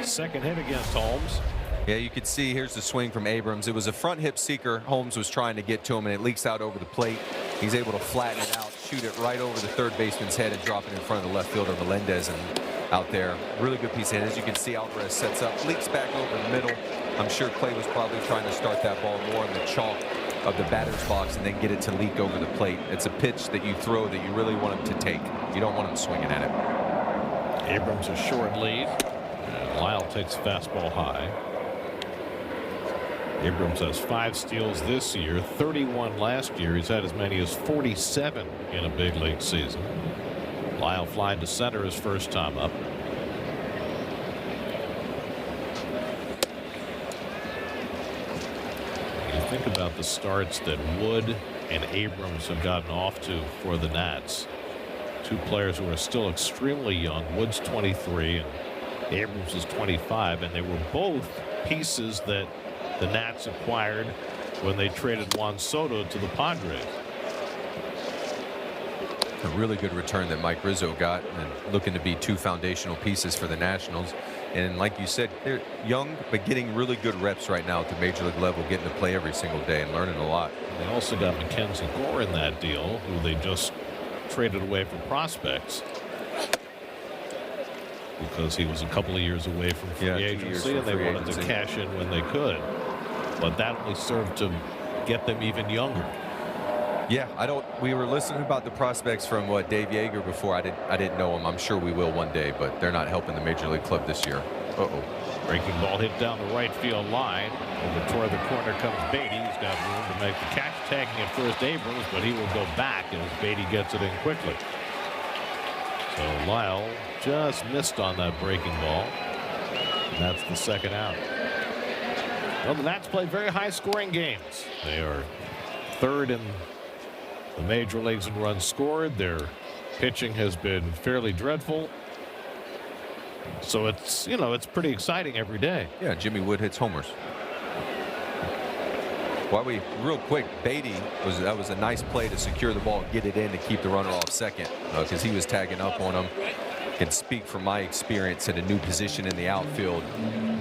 Second hit against Holmes. Yeah, you could see here's the swing from Abrams. It was a front hip seeker. Holmes was trying to get to him, and it leaks out over the plate. He's able to flatten it out, shoot it right over the third baseman's head, and drop it in front of the left fielder Melendez. And out there, really good piece of hit. As you can see, Alvarez sets up, leaks back over the middle. I'm sure Clay was probably trying to start that ball more in the chalk of the batter's box and then get it to leak over the plate. It's a pitch that you throw that you really want him to take. You don't want him swinging at it. Abrams a short lead, and Lyle takes fastball high. Abrams has 5 steals this year, 31 last year. He's had as many as 47 in a big league season. Lyle flying to center his first time up. You think about the starts that Wood and Abrams have gotten off to for the Nats. 2 players who are still extremely young. Wood's 23 and Abrams is 25, and they were both pieces that the Nats acquired when they traded Juan Soto to the Padres. A really good return that Mike Rizzo got, and looking to be 2 foundational pieces for the Nationals. And like you said, they're young but getting really good reps right now at the major league level, getting to play every single day and learning a lot. They also got Mackenzie Gore in that deal, who they just traded away for prospects because he was a couple of years away from free agency, and they wanted to cash in when they could. But that only served to get them even younger. Yeah, we were listening about the prospects from Dave Yeager before. I didn't know him. I'm sure we will one day, but they're not helping the major league club this year. Breaking ball hit down the right field line. Over toward the corner comes Beatty. He's got room to make the catch, tagging at first Abrams, but he will go back as Beatty gets it in quickly. So Lyle just missed on that breaking ball. And that's the second out. Well, the Nats play very high-scoring games. They are third in the major leagues in runs scored. Their pitching has been fairly dreadful. So it's, you know, it's pretty exciting every day. Yeah, Jimmy Wood hits homers. While we, real quick, Beatty, that was a nice play to secure the ball, get it in to keep the runner off second, because he was tagging up on him. Can speak from my experience at a new position in the outfield.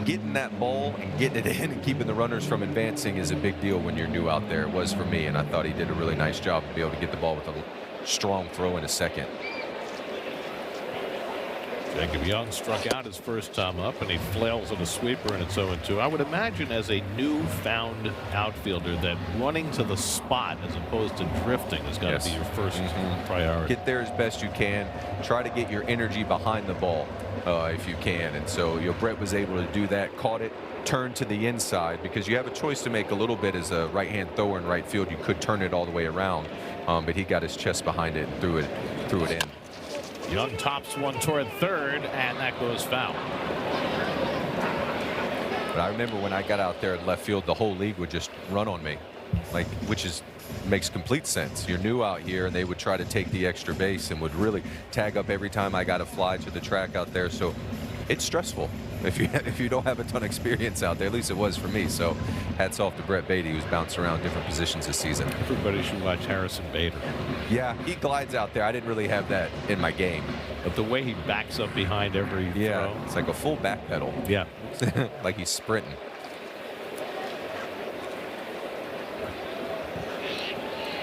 Getting that ball and getting it in and keeping the runners from advancing is a big deal when you're new out there. It was for me, and I thought he did a really nice job to be able to get the ball with a strong throw in a second. Jacob Young struck out his first time up, and he flails at a sweeper, and it's 0-2. I would imagine as a newfound outfielder that running to the spot as opposed to drifting has got to be your first priority. Get there as best you can. Try to get your energy behind the ball if you can. And so, you know, Brett was able to do that, caught it, turned to the inside, because you have a choice to make a little bit as a right-hand thrower in right field. You could turn it all the way around, but he got his chest behind it and threw it in. Young tops one toward third, and that goes foul. But I remember when I got out there in left field, the whole league would just run on me, like, which makes complete sense. You're new out here, and they would try to take the extra base and would really tag up every time I got a fly to the track out there. So it's stressful if you don't have a ton of experience out there. At least it was for me. So hats off to Brett Beatty, who's bounced around different positions this season. Everybody should watch Harrison Bader. Yeah, he glides out there. I didn't really have that in my game. But the way he backs up behind every throw. It's like a full back pedal. Yeah. Like he's sprinting.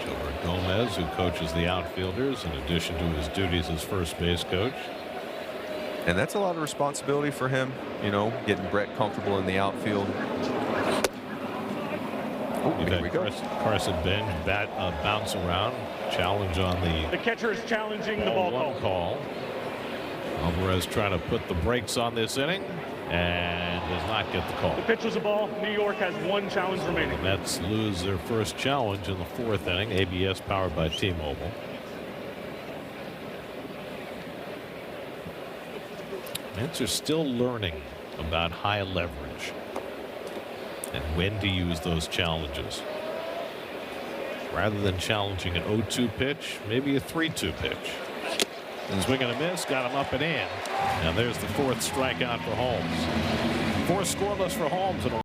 Gilbert Gomez, who coaches the outfielders in addition to his duties as first base coach. And that's a lot of responsibility for him, you know, getting Brett comfortable in the outfield. Here we go. Carson Bench bounce around, challenge on the catcher is challenging the ball call. Alvarez trying to put the brakes on this inning and does not get the call. The pitch was a ball. New York has one challenge remaining. The Mets lose their first challenge in the fourth inning. ABS powered by T-Mobile. Mets are still learning about high leverage and when to use those challenges. Rather than challenging an 0-2 pitch, maybe a 3-2 pitch. And swing and a miss, got him up and in. And there's the fourth strikeout for Holmes. 4 scoreless for Holmes. And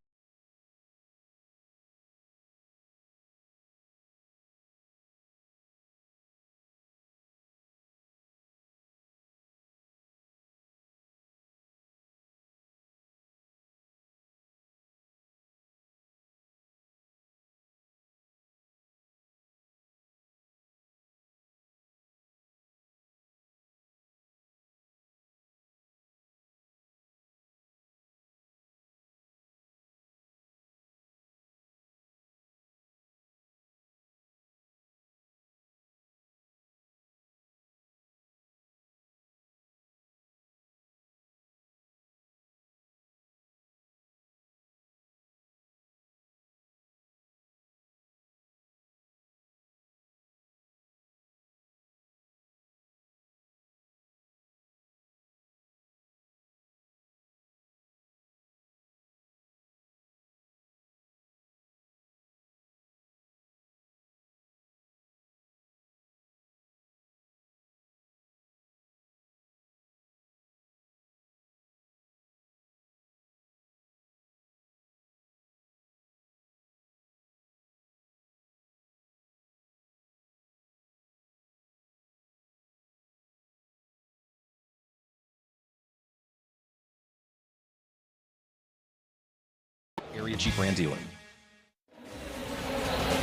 Area Jeep Brand dealer.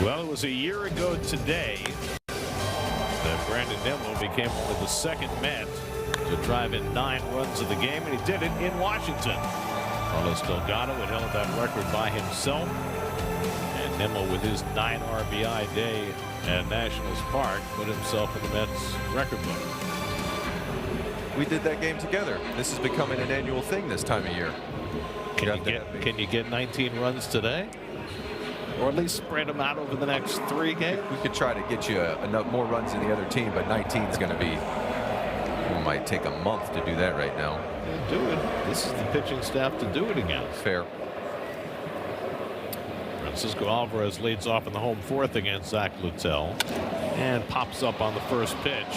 well, it was a year ago today that Brandon Nimmo became only the second Met to drive in 9 runs of the game, and he did it in Washington. Carlos Delgado had held that record by himself, and Nimmo, with his 9 RBI day at Nationals Park, put himself in the Mets record book. We did that game together. This is becoming an annual thing this time of year. Can you get 19 runs today? Or at least spread them out over the next 3 games? We could try to get you enough more runs than the other team, but 19 is going to be, it might take a month to do that right now. Do it. This is the pitching staff to do it again. Fair. Francisco Alvarez leads off in the home fourth against Zach Littell and pops up on the first pitch.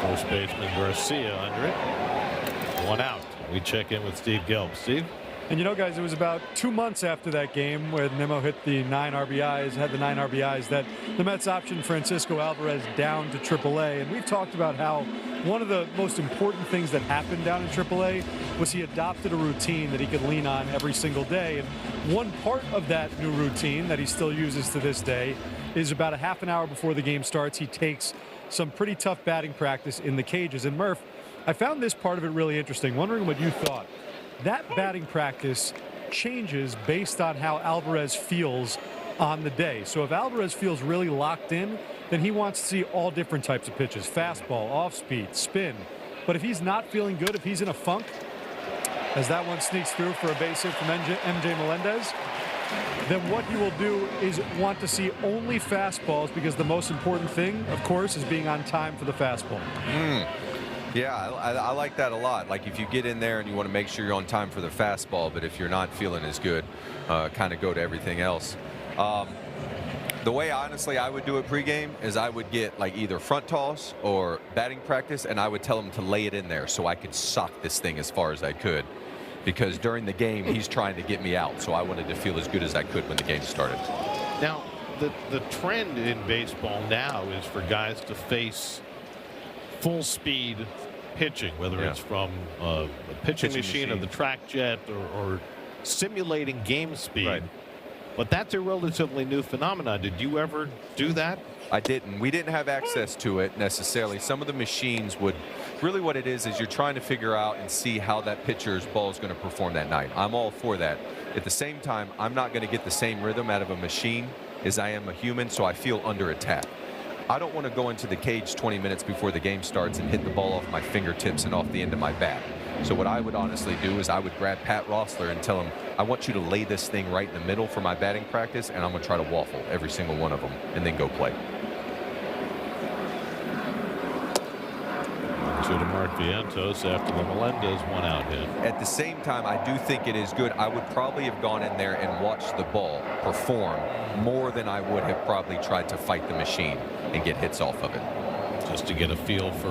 First baseman Garcia under it. 1 out. We check in with Steve Gelb. Steve? And you know, guys, it was about 2 months after that game when Nimmo hit the 9 RBIs, had the 9 RBIs, that the Mets optioned Francisco Alvarez down to AAA. And we've talked about how one of the most important things that happened down in AAA was he adopted a routine that he could lean on every single day. And one part of that new routine that he still uses to this day is about a half an hour before the game starts, he takes some pretty tough batting practice in the cages. And Murph, I found this part of it really interesting, wondering what you thought. That batting practice changes based on how Alvarez feels on the day. So if Alvarez feels really locked in, then he wants to see all different types of pitches, fastball, off speed, spin. But if he's not feeling good, if he's in a funk, as that one sneaks through for a base hit from MJ Melendez, then what he will do is want to see only fastballs, because the most important thing, of course, is being on time for the fastball. Yeah, I like that a lot. Like if you get in there and you want to make sure you're on time for the fastball, but if you're not feeling as good, kind of go to everything else. The way, honestly, I would do it pregame is I would get like either front toss or batting practice, and I would tell him to lay it in there so I could sock this thing as far as I could. Because during the game, he's trying to get me out, so I wanted to feel as good as I could when the game started. Now, the trend in baseball now is for guys to face full speed pitching, whether it's from a pitching machine or the track jet or simulating game speed. Right. But that's a relatively new phenomenon. Did you ever do that? I didn't. We didn't have access to it necessarily. Some of the machines would. Really what it is you're trying to figure out and see how that pitcher's ball is going to perform that night. I'm all for that. At the same time, I'm not going to get the same rhythm out of a machine as I am a human, so I feel under attack. I don't want to go into the cage 20 minutes before the game starts and hit the ball off my fingertips and off the end of my bat. So what I would honestly do is I would grab Pat Rossler and tell him, I want you to lay this thing right in the middle for my batting practice, and I'm going to try to waffle every single one of them and then go play. To Mark Vientos after the Melendez 1 out hit. At the same time, I do think it is good. I would probably have gone in there and watched the ball perform more than I would have probably tried to fight the machine and get hits off of it. Just to get a feel for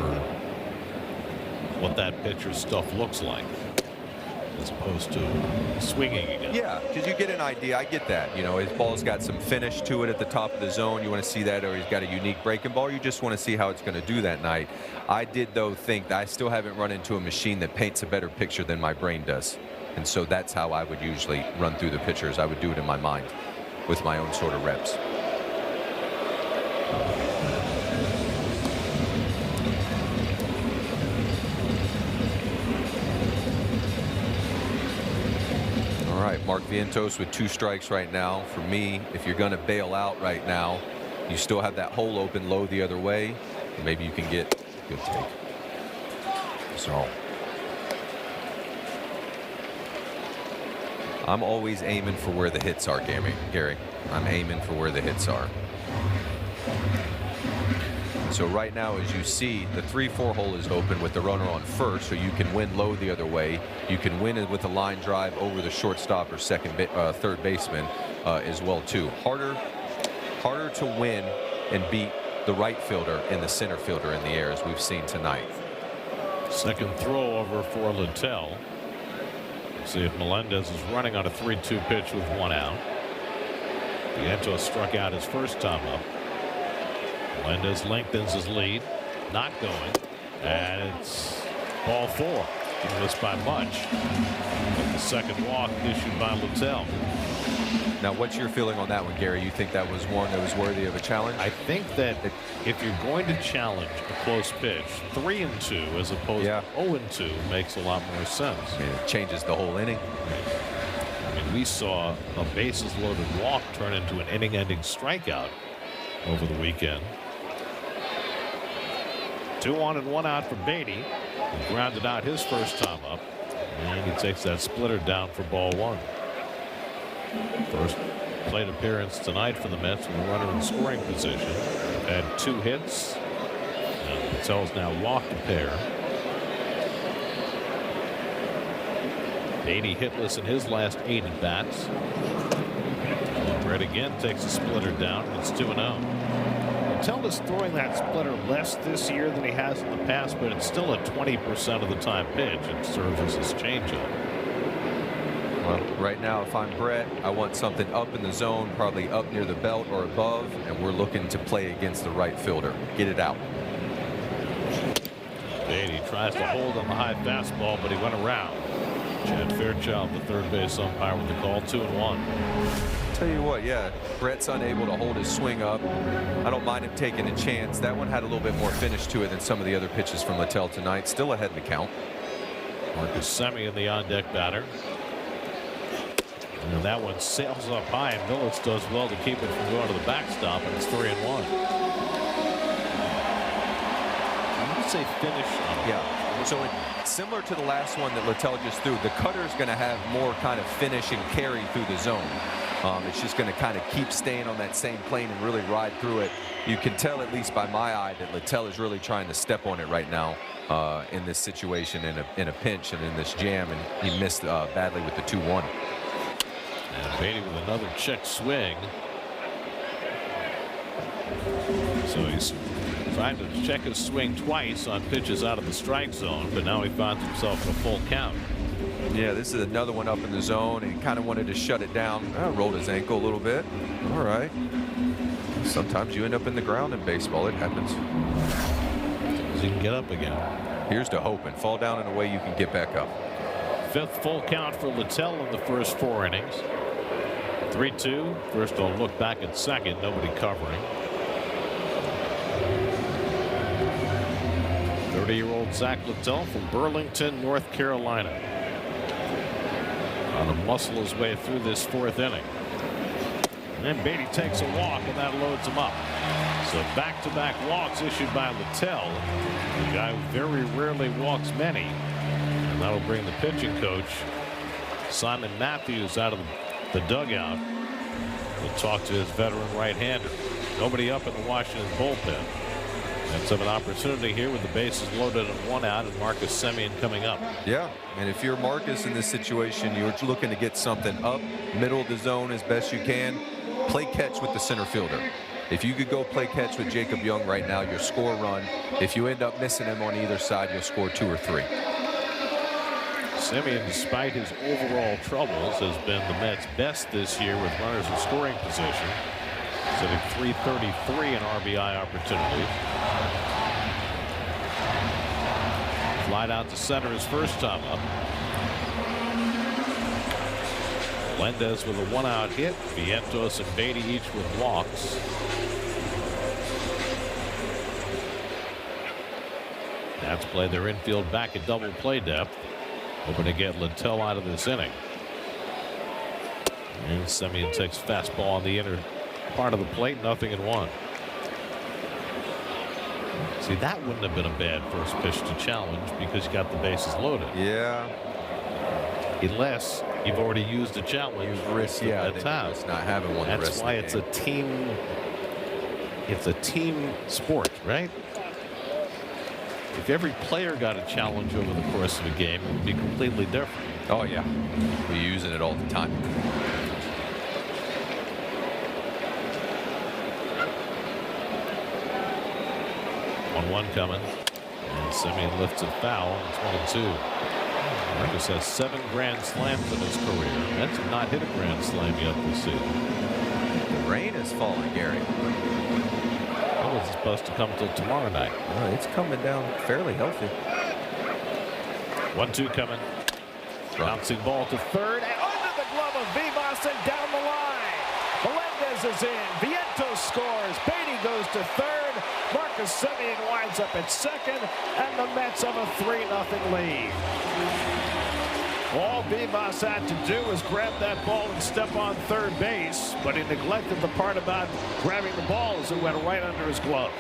what that pitcher's stuff looks like, as opposed to swinging again. Yeah, because you get an idea. I get that. You know, his ball's got some finish to it at the top of the zone. You want to see that, or he's got a unique breaking ball. You just want to see how it's going to do that night. I did, though, think that I still haven't run into a machine that paints a better picture than my brain does. And so that's how I would usually run through the pitchers. I would do it in my mind with my own sort of reps. All right, Mark Vientos with 2 strikes right now. For me, if you're going to bail out right now, you still have that hole open low the other way. Maybe you can get a good take. So I'm always aiming for where the hits are, Gary. I'm aiming for where the hits are. So right now, as you see, the 3-4 hole is open with the runner on first, so you can win low the other way. You can win it with a line drive over the shortstop or third baseman as well too. Harder to win and beat the right fielder and the center fielder in the air, as we've seen tonight. Second throw over for Littell. See if Melendez is running on a 3-2 pitch with 1 out. Vientos struck out his first time up. Melendez lengthens his lead. Not going. And it's ball 4. Missed by much. But the second walk issued by Littell. Now, what's your feeling on that one, Gary? You think that was one that was worthy of a challenge? I think that if you're going to challenge a close pitch, 3-2 as opposed to 0-2 makes a lot more sense. I mean, it changes the whole inning. I mean, we saw a bases loaded walk turn into an inning-ending strikeout over the weekend. 2 on and 1 out for Beatty. He grounded out his first time up, and he takes that splitter down for ball 1. First plate appearance tonight for the Mets with a runner in scoring position. Had 2 hits. And Littell's now walked a pair. Beatty hitless in his last 8 at bats. Brett again takes a splitter down. It's 2-0. Littell is throwing that splitter less this year than he has in the past, but it's still a 20% of the time pitch. It serves as his changeup. Well, right now, if I'm Brett, I want something up in the zone, probably up near the belt or above, and we're looking to play against the right fielder. Get it out. Beatty tries to hold on the high fastball, but he went around. Chad Fairchild, the third base umpire, with the call. 2-1. Tell you what, yeah, Brett's unable to hold his swing up. I don't mind him taking a chance. That one had a little bit more finish to it than some of the other pitches from Littell tonight. Still ahead in the count. Marcus Semien, the on-deck batter. And that one sails up high, and Mills does well to keep it from going to the backstop, and it's 3-1. I would say finish. Yeah. So similar to the last one that Littell just threw, the cutter is going to have more kind of finish and carry through the zone. It's just going to kind of keep staying on that same plane and really ride through it. You can tell, at least by my eye, that Littell is really trying to step on it right now in this situation, in a pinch and in this jam, and he missed badly with the 2-1. And Beatty with another check swing. So he's trying to check his swing twice on pitches out of the strike zone, but now he finds himself in a full count. Yeah, this is another one up in the zone, and he kind of wanted to shut it down. Rolled his ankle a little bit. All right. Sometimes you end up in the ground in baseball. It happens. He can get up again. Here's to hoping. Fall down in a way you can get back up. Fifth full count for Littell in the first 4 innings. 3-2. First I'll look back at second. Nobody covering. 30-year-old Zach Littell from Burlington, North Carolina. On to muscle his way through this 4th inning. And then Beatty takes a walk, and that loads him up. So back-to-back walks issued by Littell, the guy who very rarely walks many. And that'll bring the pitching coach, Simon Matthews, out of the dugout. We'll talk to his veteran right-hander. Nobody up in the Washington bullpen. Let's have an opportunity here with the bases loaded and 1 out, and Marcus Semien coming up. Yeah, and if you're Marcus in this situation, you're looking to get something up middle of the zone as best you can. Play catch with the center fielder. If you could go play catch with Jacob Young right now, you'll score a run. If you end up missing him on either side, you'll score 2 or 3. Semien, despite his overall troubles, has been the Mets' best this year with runners in scoring position. Sitting 333 in RBI opportunities. Flied out to center his first time up. Melendez with a 1-out hit. Vientos and Beatty each with walks. Nats play their infield back at double play depth, hoping to get Littell out of this inning. And Semien takes fastball on the inner part of the plate, 0-1. See, that wouldn't have been a bad first pitch to challenge because you got the bases loaded. Yeah. Unless you've already used a challenge. Risk, yeah, that's how. It's not having one. That's why it's a team. It's a team sport, right? If every player got a challenge over the course of a game, it would be completely different. Oh yeah, we're using it all the time. 1-1 coming. And Semien lifts it foul. It's 1-2. Marcus has 7 grand slams in his career. Mets have not hit a grand slam yet this season. The rain is falling, Gary. Well, it's supposed to come till tomorrow night. It's coming down fairly healthy. 1-2 coming. Bouncing ball to third. And under the glove of Vivas and down the line. Melendez is in. Vientos scores. Beatty goes to third. Marcus Semien winds up at second. And the Mets have a 3-0 lead. All Vivas had to do was grab that ball and step on third base, but he neglected the part about grabbing the ball as it went right under his glove.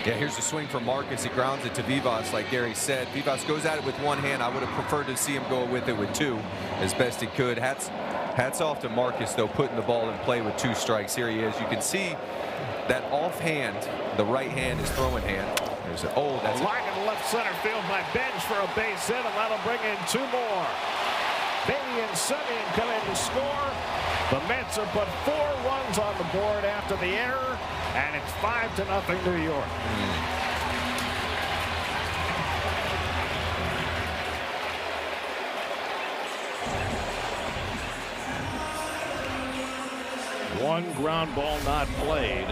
Yeah, here's the swing for Marcus. He grounds it to Vivas, like Gary said. Vivas goes at it with one hand. I would have preferred to see him go with it with 2 as best he could. Hats off to Marcus, though, putting the ball in play with 2 strikes. Here he is. You can see that offhand, the right hand is throwing hand. There's a, that's a line in left center field by Bench for a base hit, and that'll bring in 2 more. Beatty and Semien come in to score. The Mets have put 4 runs on the board after the error, and it's 5-0 New York. One ground ball not played,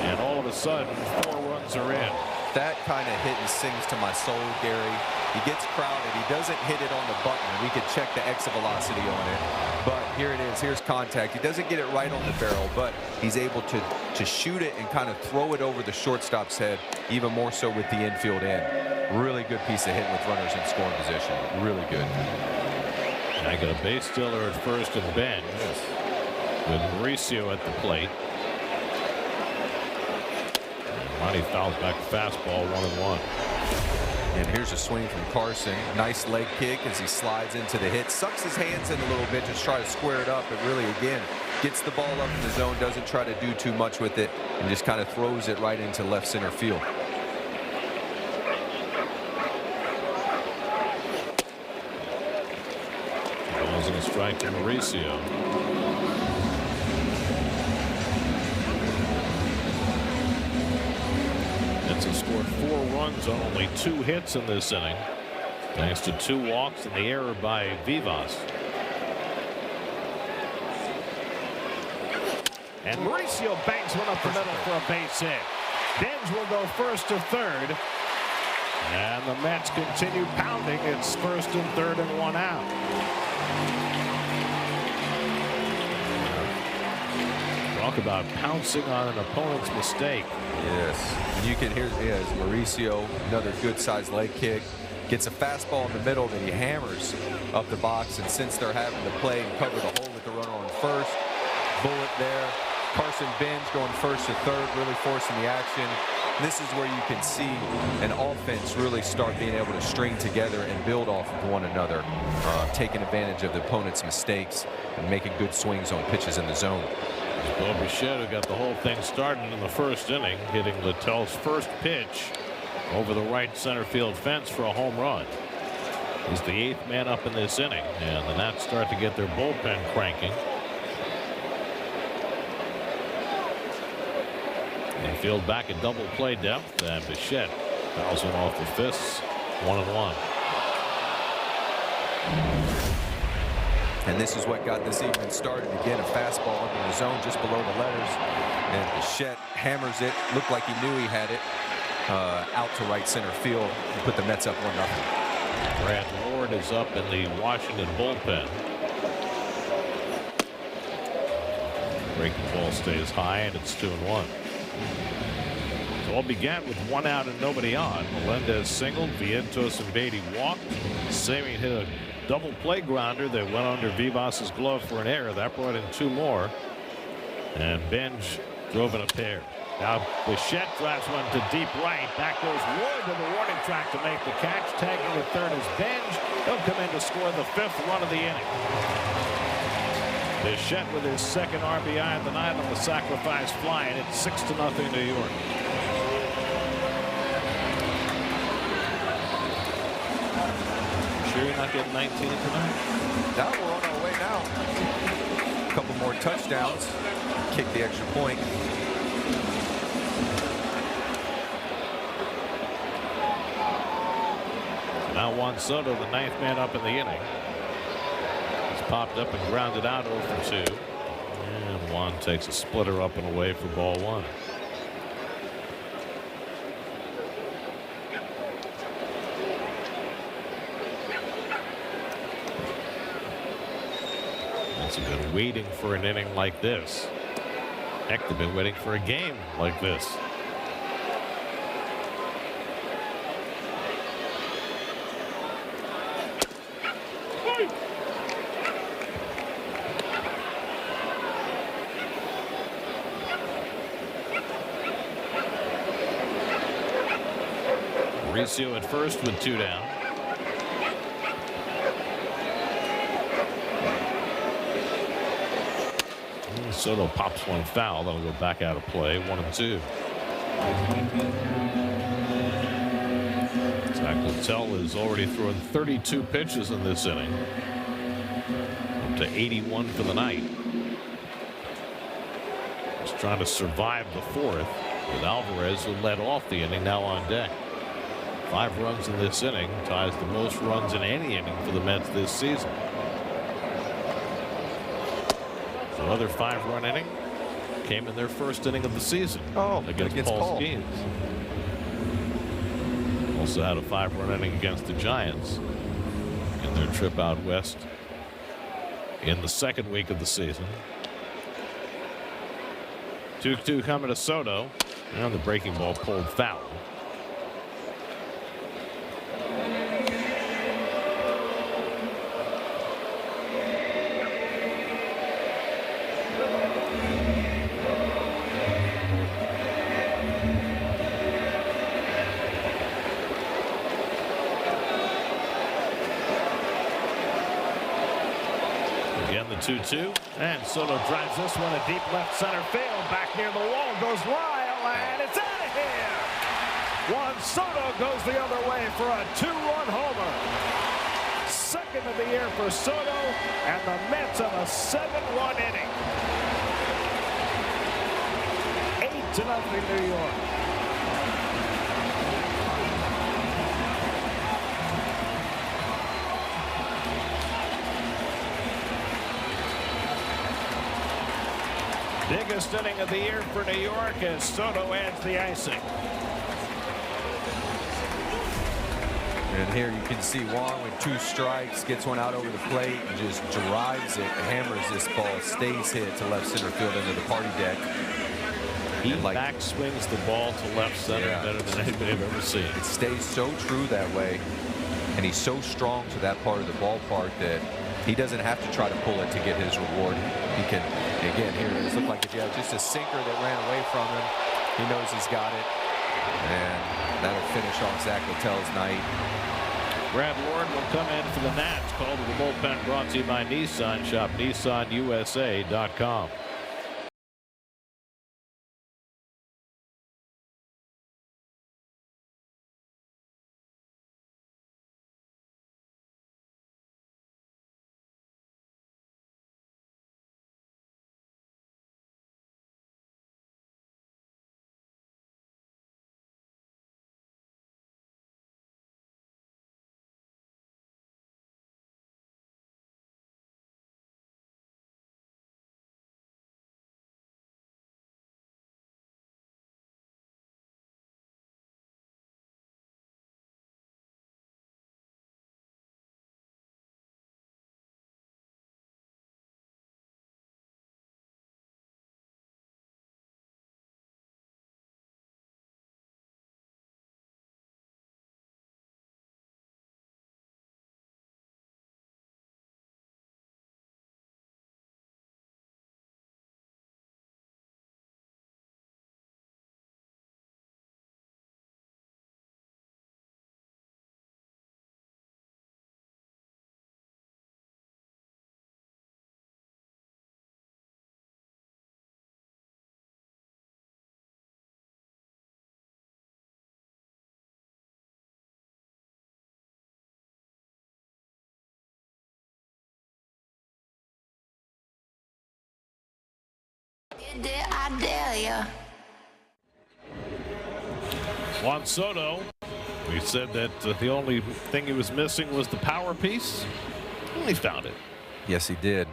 and all of a sudden 4 runs are in. That kind of hit and sings to my soul, Gary. He gets crowded. He doesn't hit it on the button. We could check the exit velocity on it. But here it is. Here's contact. He doesn't get it right on the barrel, but he's able to shoot it and kind of throw it over the shortstop's head, even more so with the infield end. Really good piece of hitting with runners in scoring position. Really good. I got a base stealer at first and Bench with Mauricio at the plate. Monty fouls back fastball 1-1. And here's a swing from Carson. Nice leg kick as he slides into the hit. Sucks his hands in a little bit to try to square it up, but really, again, gets the ball up in the zone, doesn't try to do too much with it, and just kind of throws it right into left center field. Balls and a strike to Mauricio. Has scored 4 runs on only 2 hits in this inning, thanks to 2 walks and the error by Vivas. And Mauricio banks one up the middle for a base hit. Benj will go first to third, and the Mets continue pounding. It's first and third and 1 out. Talk about pouncing on an opponent's mistake. Yes, you can hear Mauricio, another good sized leg kick, gets a fastball in the middle that he hammers up the box, and since they're having to play and cover the hole with the runner on first, bullet there. Carson Benj going first to third, really forcing the action. This is where you can see an offense really start being able to string together and build off of one another, taking advantage of the opponent's mistakes and making good swings on pitches in the zone. Bo Bichette, who got the whole thing started in the first inning, hitting Littell's first pitch over the right center field fence for a home run. He's the 8th man up in this inning, and the Nats start to get their bullpen cranking. They field back at double play depth, and Bichette fouls him off the fists. 1-1. And this is what got this evening started. Again, a fastball up in the zone just below the letters. And Bichette hammers it. Looked like he knew he had it. Out to right center field and put the Mets up 1-0. Brad Ward is up in the Washington bullpen. Breaking ball stays high, and it's 2-1. It all began with 1 out and nobody on. Melendez singled, Vientos and Beatty walked. Semien hit a double play grounder that went under Vivas's glove for an error. That brought in 2 more. And Benj drove in a pair. Now Bichette drives one to deep right. Back goes Ward to the warning track to make the catch. Tagging the third is Benj. He'll come in to score the 5th run of the inning. Bichette with his 2nd RBI of the night on the sacrifice fly, and it's 6-0 New York. Sure you're not getting 19 tonight? Now we're on our way now. A couple more touchdowns. Kick the extra point. Now Juan Soto, the 9th man up in the inning. He's popped up and grounded out 0 for 2. And Juan takes a splitter up and away for ball 1. Mets have been waiting for an inning like this. Heck, they've been waiting for a game like this. Mauricio at first with 2 down. Soto pops one foul. That'll go back out of play. 1-2. Zach Littell has already thrown 32 pitches in this inning. up to 81 for the night. He's trying to survive the fourth with Alvarez, who led off the inning, now on deck. 5 runs in this inning, ties the most runs in any inning for the Mets this season. Another 5-run inning came in their first inning of the season against Paul Skeens. Also had a 5-run inning against the Giants in their trip out west in the second week of the season. 2-2 coming to Soto, and the breaking ball pulled foul. Again, the 2-2, and Soto drives this one a deep left center field. Back near the wall goes Lyle, and it's out of here. Juan Soto goes the other way for a 2-run homer. Second of the year for Soto, and the Mets have a 7-run inning. 8-0 New York. Biggest inning of the year for New York as Soto adds the icing. And here you can see Juan with 2 strikes, gets one out over the plate, and just drives it, hammers this ball, stays hit to left center field into the party deck. He back swings the ball to left center better than anybody I've ever seen. It stays so true that way, and he's so strong to that part of the ballpark that he doesn't have to try to pull it to get his reward. He can, again, here it looks like if you have just a sinker that ran away from him, he knows he's got it, and that'll finish off Zach Littell's night. Brad Lord will come in for the Nats. Call to the bullpen brought to you by Nissan. Shop NissanUSA.com. I dare ya. Juan Soto, we said that the only thing he was missing was the power piece. Well, he found it. Yes, he did.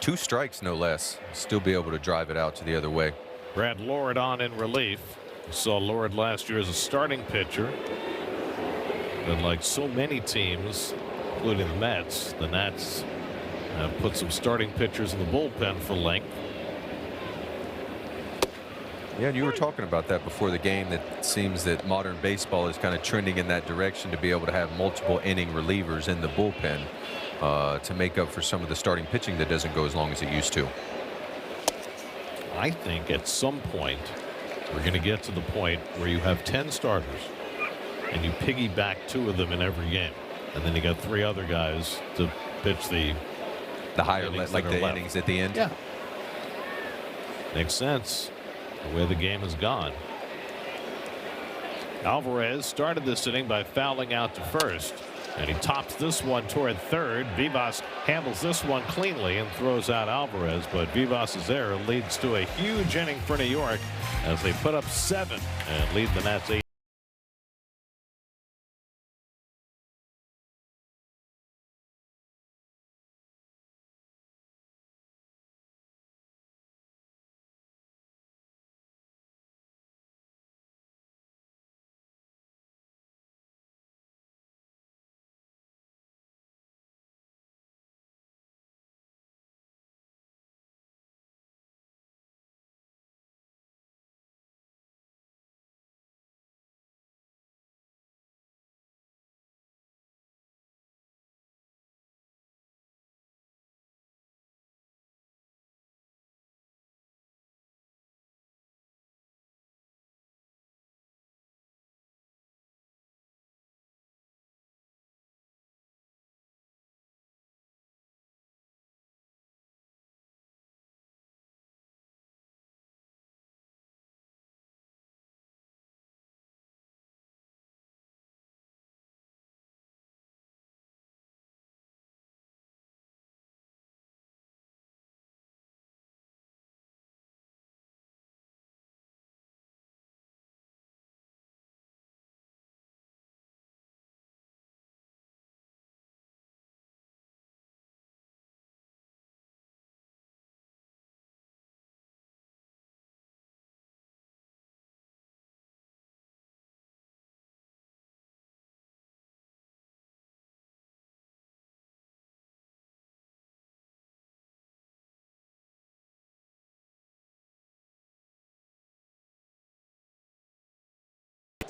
2 strikes, no less. Still be able to drive it out to the other way. Brad Lord on in relief. We saw Lord last year as a starting pitcher. And like so many teams, including the Mets, the Nats have put some starting pitchers in the bullpen for length. Yeah, and you were talking about that before the game, that it seems that modern baseball is kind of trending in that direction to be able to have multiple inning relievers in the bullpen to make up for some of the starting pitching that doesn't go as long as it used to. I think at some point we're going to get to the point where you have 10 starters and you piggyback 2 of them in every game, and then you got 3 other guys to pitch the higher, like the innings at the end. Yeah, makes sense. The way the game has gone. Alvarez started this inning by fouling out to first. And he tops this one toward third. Vivas handles this one cleanly and throws out Alvarez, but Vivas's error leads to a huge inning for New York as they put up 7 and lead the Nats 8.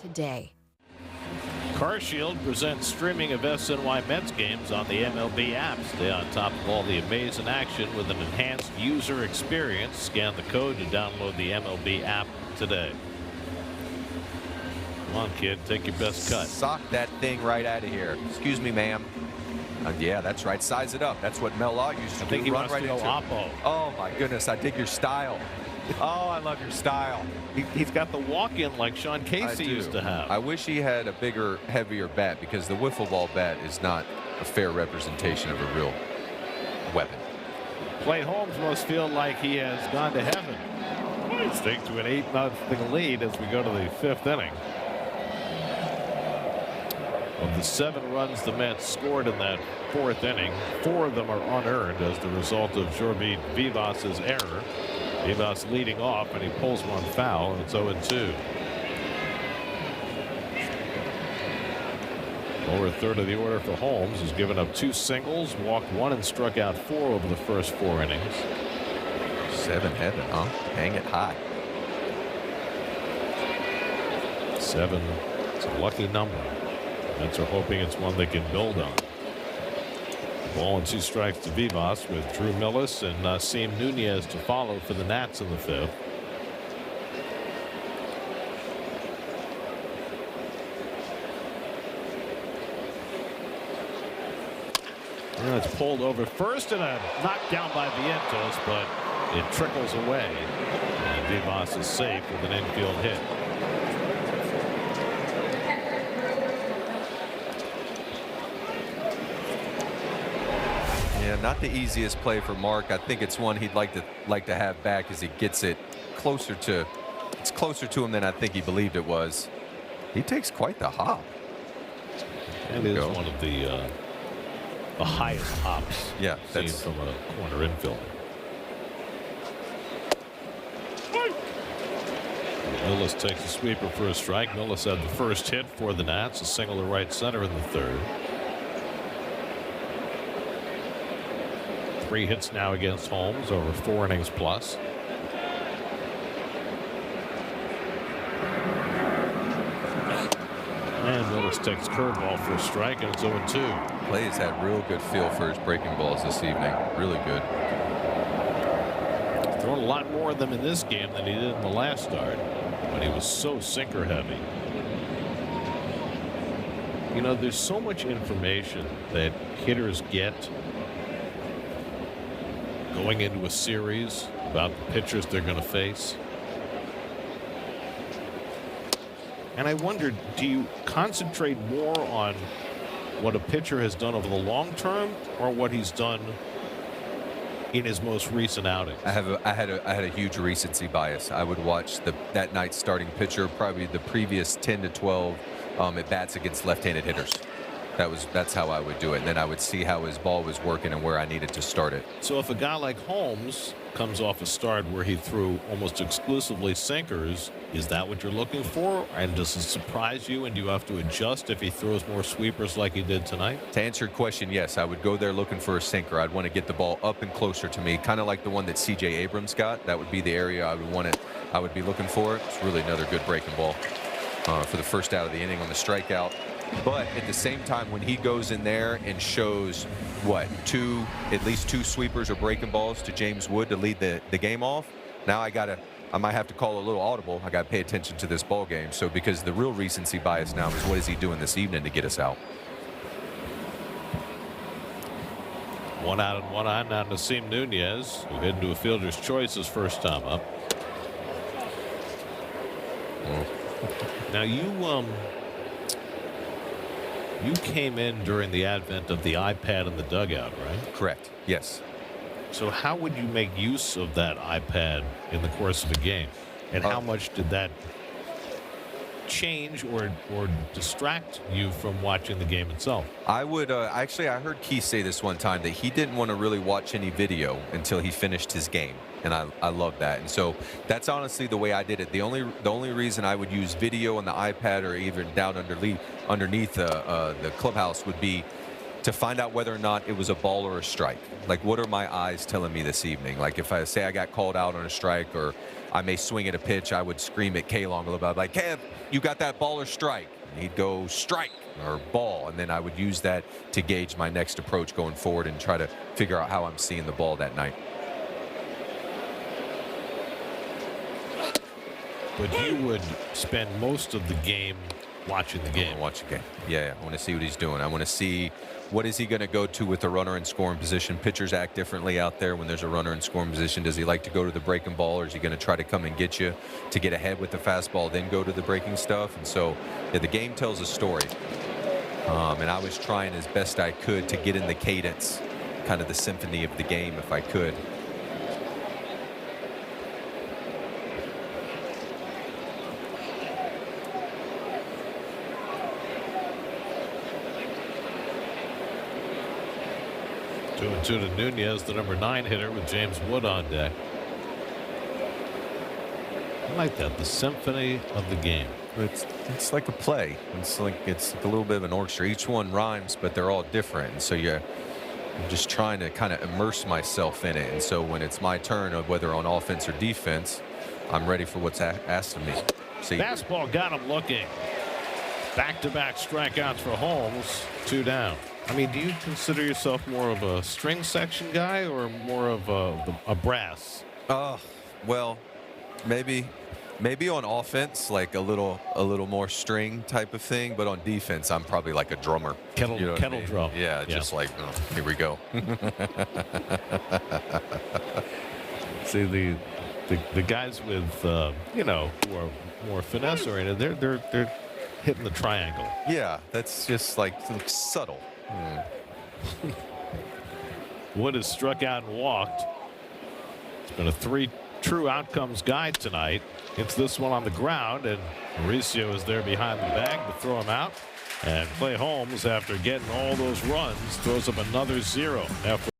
Today. CarShield presents streaming of SNY Mets games on the MLB app. Stay on top of all the amazing action with an enhanced user experience. Scan the code to download the MLB app today. Come on, kid, take your best cut. Sock that thing right out of here. Excuse me, ma'am. Yeah, that's right. Size it up. That's what Mel Law used to do. I think he Run wants right to go into oppo. Oh, my goodness. I dig your style. Oh, I love your style. He's got the walk-in like Sean Casey used to have. I wish he had a bigger, heavier bat because the wiffle ball bat is not a fair representation of a real weapon. Clay Holmes must feel like he has gone to heaven. Stick to an 8-0 lead as we go to the 5th inning. Of the 7 runs the Mets scored in that 4th inning, 4 of them are unearned as the result of Jorge Vivas's error. Vivas leading off, and he pulls one foul, and it's 0-2. Lower third of the order for Holmes. Has given up 2 singles, walked 1, and struck out 4 over the first 4 innings. 7 heaven, huh? Hang it high. 7. It's a lucky number. Mets are hoping it's one they can build on. Ball and 2 strikes to Vivas with Drew Millis and Nasim Nunez to follow for the Nats in the 5th. And it's pulled over first and a knockdown by Vientos, but it trickles away. And Vivas is safe with an infield hit. Yeah, not the easiest play for Mark. I think it's one he'd like to have back as he gets it closer to him than I think he believed it was. He takes quite the hop. It is one of the highest hops seen from a corner infielder. Millis takes a sweeper for a strike. Millis had the first hit for the Nats, a single to right center in the 3rd. 3 hits now against Holmes over 4 innings plus. And Millis takes curveball for a strike, and it's 0-2. Clay has had real good feel for his breaking balls this evening. Really good. Thrown a lot more of them in this game than he did in the last start, but he was so sinker heavy. You know, there's so much information that hitters get going into a series about the pitchers they're going to face. And I wondered, do you concentrate more on what a pitcher has done over the long term or what he's done in his most recent outings? I had a huge recency bias. I would watch that night's starting pitcher, probably the previous 10 to 12 at bats against left-handed hitters. That's how I would do it. And then I would see how his ball was working and where I needed to start it. So if a guy like Holmes comes off a start where he threw almost exclusively sinkers, is that what you're looking for? And does it surprise you, and do you have to adjust if he throws more sweepers like he did tonight? To answer your question, yes, I would go there looking for a sinker. I'd want to get the ball up and closer to me, kind of like the one that C.J. Abrams got. That would be the area I would be looking for. It's really another good breaking ball for the first out of the inning on the strikeout. But at the same time, when he goes in there and shows at least two sweepers or breaking balls to James Wood to lead the game off, now I might have to call a little audible. I got to pay attention to this ball game. So because the real recency bias now is what is he doing this evening to get us out? 1 out and 1 on now. Nasim Nunez, who hit into a fielder's choice his first time up. Now you came in during the advent of the iPad in the dugout, right? Correct. Yes. So how would you make use of that iPad in the course of a game? And how much did that change or distract you from watching the game itself? I would actually, I heard Keith say this one time that he didn't want to really watch any video until he finished his game. And I love that. And so that's honestly the way I did it. The only reason I would use video on the iPad or even down underneath the clubhouse would be to find out whether or not it was a ball or a strike. Like, what are my eyes telling me this evening? Like, if I say I got called out on a strike or I may swing at a pitch, I would scream at K-Long a little bit, like, Kev, you got that ball or strike? And he'd go strike or ball. And then I would use that to gauge my next approach going forward and try to figure out how I'm seeing the ball that night. But you would spend most of the game watching the game. Watch the game. Yeah, I want to see what he's doing. I want to see what is he going to go to with the runner in scoring position. Pitchers act differently out there when there's a runner in scoring position. Does he like to go to the breaking ball, or is he going to try to come and get you to get ahead with the fastball, then go to the breaking stuff? And so the game tells a story. And I was trying as best I could to get in the cadence, kind of the symphony of the game if I could. Two and two to Nunez, the number 9 hitter, with James Wood on deck. I like that, the symphony of the game. It's like a play. It's like a little bit of an orchestra. Each one rhymes, but they're all different. And so I'm just trying to kind of immerse myself in it. And so when it's my turn, of whether on offense or defense, I'm ready for what's asked of me. See, fastball got him looking. Back-to-back strikeouts for Holmes. 2 down. I mean, do you consider yourself more of a string section guy or more of a brass? Well, maybe on offense, like a little more string type of thing, but on defense, I'm probably like a drummer. Kettle drum. Yeah, just like, here we go. See, the guys with who are more finesse oriented, they're hitting the triangle. Yeah, that's just like subtle. Wood has struck out and walked. It's been a 3 true outcomes guy tonight. Hits this one on the ground, and Mauricio is there behind the bag to throw him out. And Clay Holmes, after getting all those runs, throws up another 0. After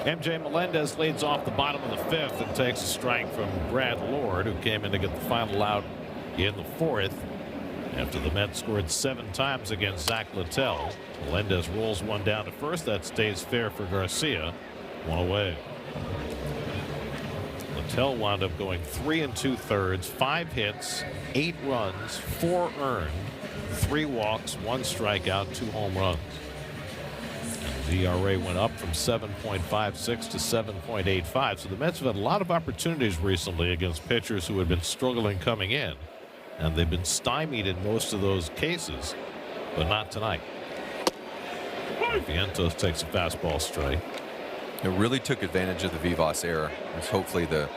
MJ Melendez leads off the bottom of the fifth and takes a strike from Brad Lord, who came in to get the final out in the fourth. After the Mets scored 7 times against Zach Littell, Melendez rolls one down to first. That stays fair for Garcia. 1 away. Littell wound up going 3 2/3, 5 hits, 8 runs, 4 earned, 3 walks, 1 strikeout, 2 home runs. The ERA went up from 7.56 to 7.85. So the Mets have had a lot of opportunities recently against pitchers who had been struggling coming in. And they've been stymied in most of those cases, but not tonight. Vientos takes a fastball strike. It really took advantage of the Vivas error. It's hopefully the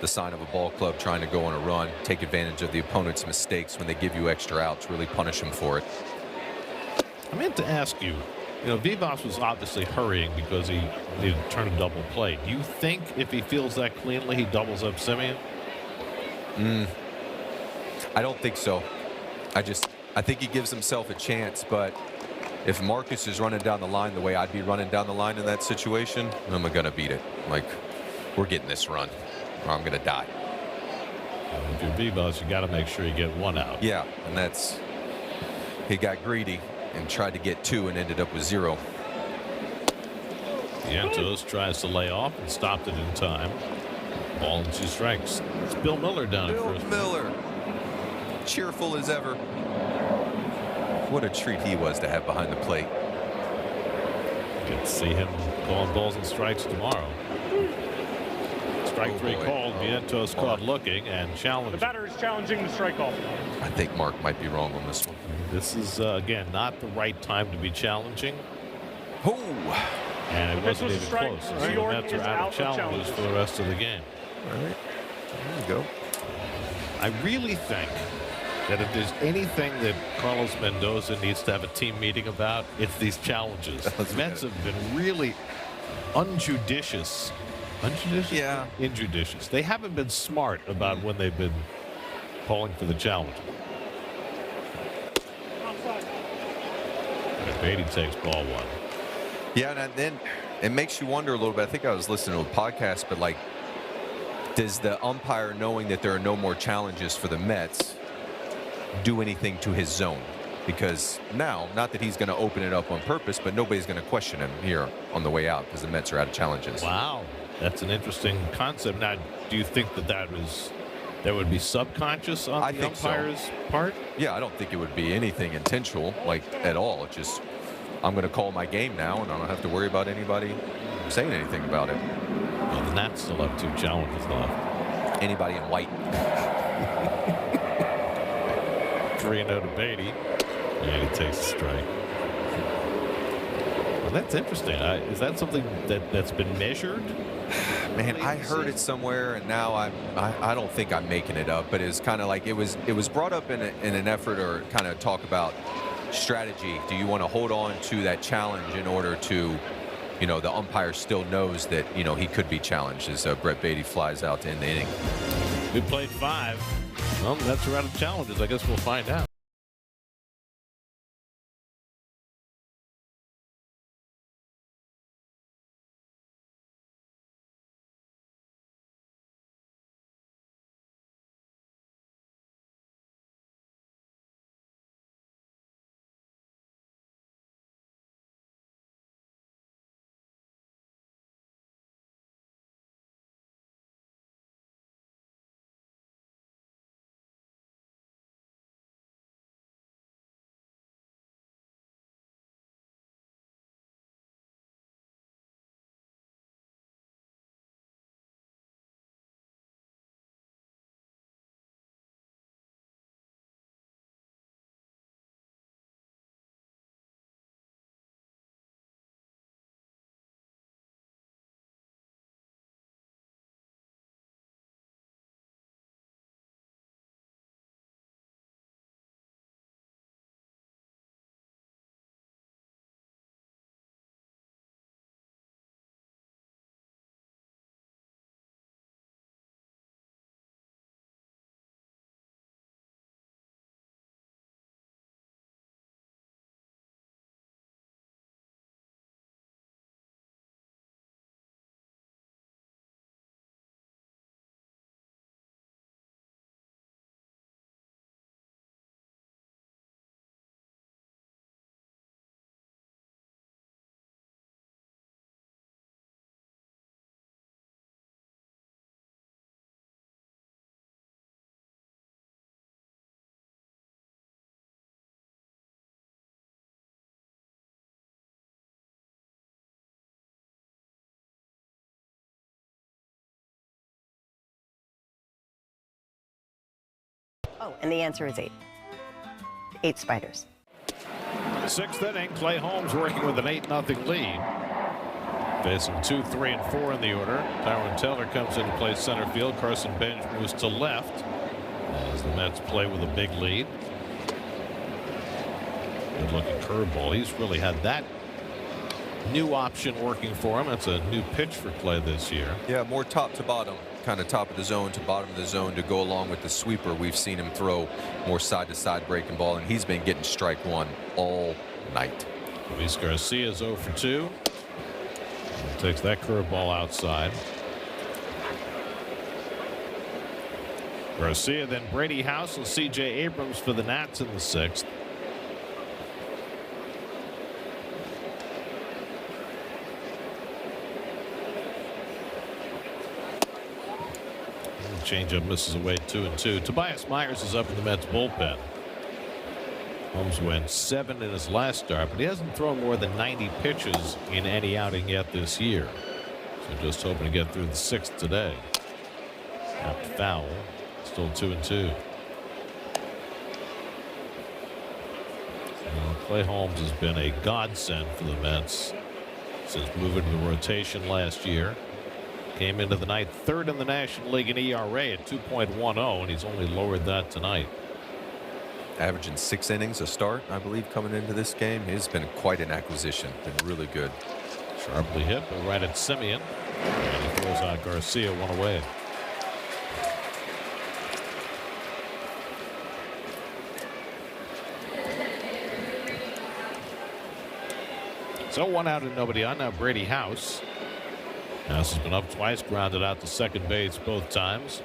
sign of a ball club trying to go on a run, take advantage of the opponent's mistakes when they give you extra outs, really punish them for it. I meant to ask you, Vivas was obviously hurrying because he needed to turn a double play. Do you think if he feels that cleanly, he doubles up Semien? I don't think so. I think he gives himself a chance, but if Marcus is running down the line the way I'd be running down the line in that situation, I'm going to beat it. Like, we're getting this run or I'm going to die. If you're Vivas, you got to make sure you get 1 out. Yeah, and he got greedy and tried to get 2 and ended up with 0. Vientos tries to lay off and stopped it in time. Ball and 2 strikes. It's Bill Miller down at first. Bill Miller. Cheerful as ever. What a treat he was to have behind the plate. Get to see him calling balls and strikes tomorrow. Strike 3 called. Vientos caught looking and challenged. The batter is challenging the strike call. I think Mark might be wrong on this one. This is, again, not the right time to be challenging. Oh! And it wasn't even close. So the New York Mets are is out out of of challenges challenges. for the rest of the game. All right. There you go. I really think that if there's anything that Carlos Mendoza needs to have a team meeting about, it's these challenges. The Mets have been really unjudicious. Unjudicious? Yeah. Injudicious. They haven't been smart about when they've been calling for the challenge. Beatty takes ball 1. Yeah, and then it makes you wonder a little bit. I think I was listening to a podcast, but like, does the umpire, knowing that there are no more challenges for the Mets, do anything to his zone? Because now, not that he's going to open it up on purpose, but nobody's going to question him here on the way out because the Mets are out of challenges. Wow, that's an interesting concept. Now, do you think that would be subconscious on the umpire's part? Yeah, I don't think it would be anything intentional, like at all. It's just, I'm going to call my game now, and I don't have to worry about anybody saying anything about it. Well, the Nats still have 2 challenges left. Anybody in white. 3-0 to Beatty, and he takes a strike. Well, that's interesting. Is that something that's been measured? Man, I heard it somewhere, and now I don't think I'm making it up, but it's kind of like it was brought up in an effort or kind of talk about strategy. Do you want to hold on to that challenge in order to, the umpire still knows that, he could be challenged as Brett Beatty flies out to end the inning. We played 5. Well, that's a out of challenges. I guess we'll find out. Oh, and the answer is 8. 8 spiders. Sixth inning, Clay Holmes working with an 8-0 lead. Facing 2, 3, and 4 in the order. Tyrone Taylor comes in to play center field. Carson Bench moves to left as the Mets play with a big lead. Good looking curveball. He's really had that new option working for him. That's a new pitch for Clay this year. Yeah, more top to bottom, kind of top of the zone to bottom of the zone to go along with the sweeper. We've seen him throw more side to side breaking ball, and he's been getting strike one all night. Luis Garcia is 0 for 2. Takes that curveball outside. Garcia, then Brady House and C.J. Abrams for the Nats in the 6th. Changeup misses away 2-2. Tobias Myers is up in the Mets bullpen. Holmes went 7 in his last start, but he hasn't thrown more than 90 pitches in any outing yet this year. So just hoping to get through the 6th today. Snapped foul. Still 2-2. Clay Holmes has been a godsend for the Mets since moving to the rotation last year. Came into the night 3rd in the National League in ERA at 2.10, and he's only lowered that tonight. Averaging 6 innings a start, I believe, coming into this game. It's been quite an acquisition. Been really good. Sharply hit, but right at Semien. And he throws out Garcia, 1 away. So 1 out and nobody on. Now Brady House. House has been up twice, grounded out to second base both times.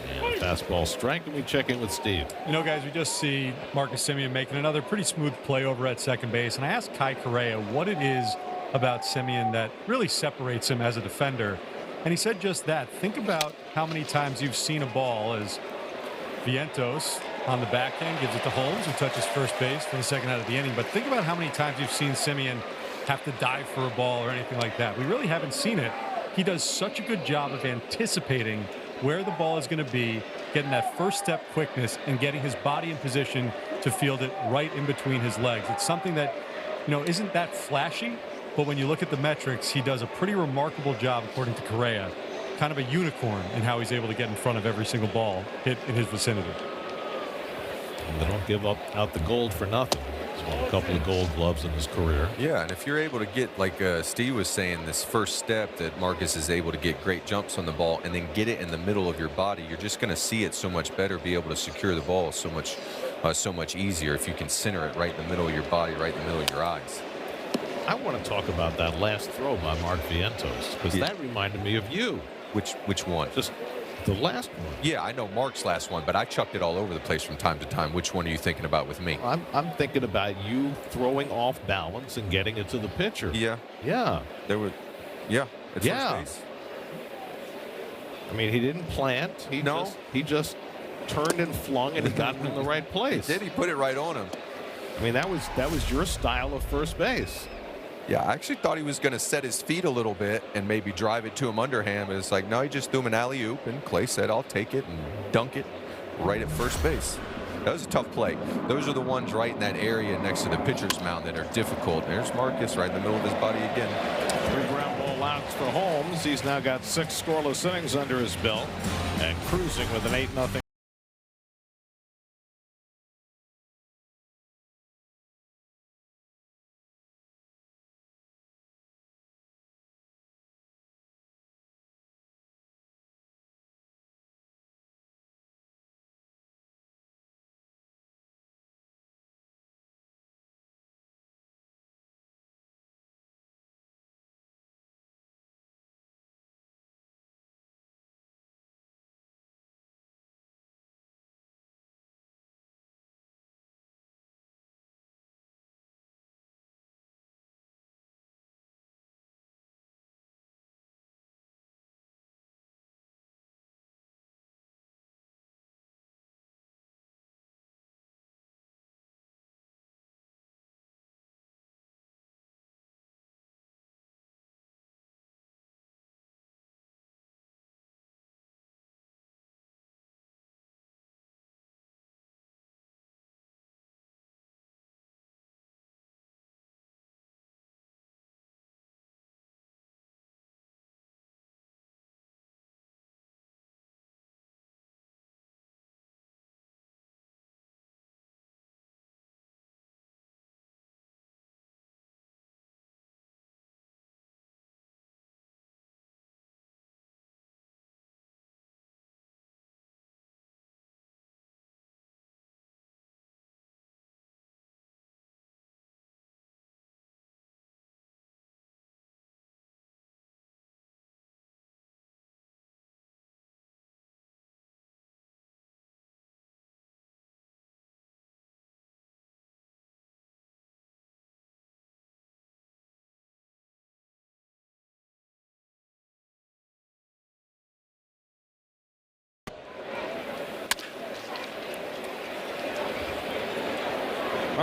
And a fastball strike, and we check in with Steve. You know, guys, we just see Marcus Semien making another pretty smooth play over at second base. And I asked Kai Correa what it is about Semien that really separates him as a defender. And he said just that. Think about how many times you've seen a ball as Vientos on the backhand gives it to Holmes, who touches first base for the second out of the inning. But think about how many times you've seen Semien have to dive for a ball or anything like that. We really haven't seen it. He does such a good job of anticipating where the ball is going to be, getting that first step quickness, and getting his body in position to field it right in between his legs. It's something that, you know, isn't that flashy, but when you look at the metrics, he does a pretty remarkable job, according to Correa. Kind of a unicorn in how he's able to get in front of every single ball hit in his vicinity. And they don't give out the gold for nothing. He's won a couple of Gold Gloves in his career. Yeah, and if you're able to get, like Steve was saying, this first step that Marcus is able to get great jumps on the ball and then get it in the middle of your body, you're just going to see it so much better, be able to secure the ball so much easier if you can center it right in the middle of your body, right in the middle of your eyes. I want to talk about that last throw by Mark Vientos, because that reminded me of you. Which one? Just the last one. Yeah, I know Mark's last one, but I chucked it all over the place from time to time. Which one are you thinking about with me? I'm thinking about you throwing off balance and getting it to the pitcher. Yeah. Yeah. There were. Yeah. At Yeah. first base. I mean, he didn't plant. He just turned and flung, and he got it in the right place. Did he put it right on him? I mean, that was your style of first base. Yeah, I actually thought he was going to set his feet a little bit and maybe drive it to him underhand. But it's like, no, he just threw him an alley-oop, and Clay said, I'll take it and dunk it right at first base. That was a tough play. Those are the ones right in that area next to the pitcher's mound that are difficult. There's Marcus right in the middle of his body again. 3 ground ball outs for Holmes. He's now got 6 scoreless innings under his belt and cruising with an 8-0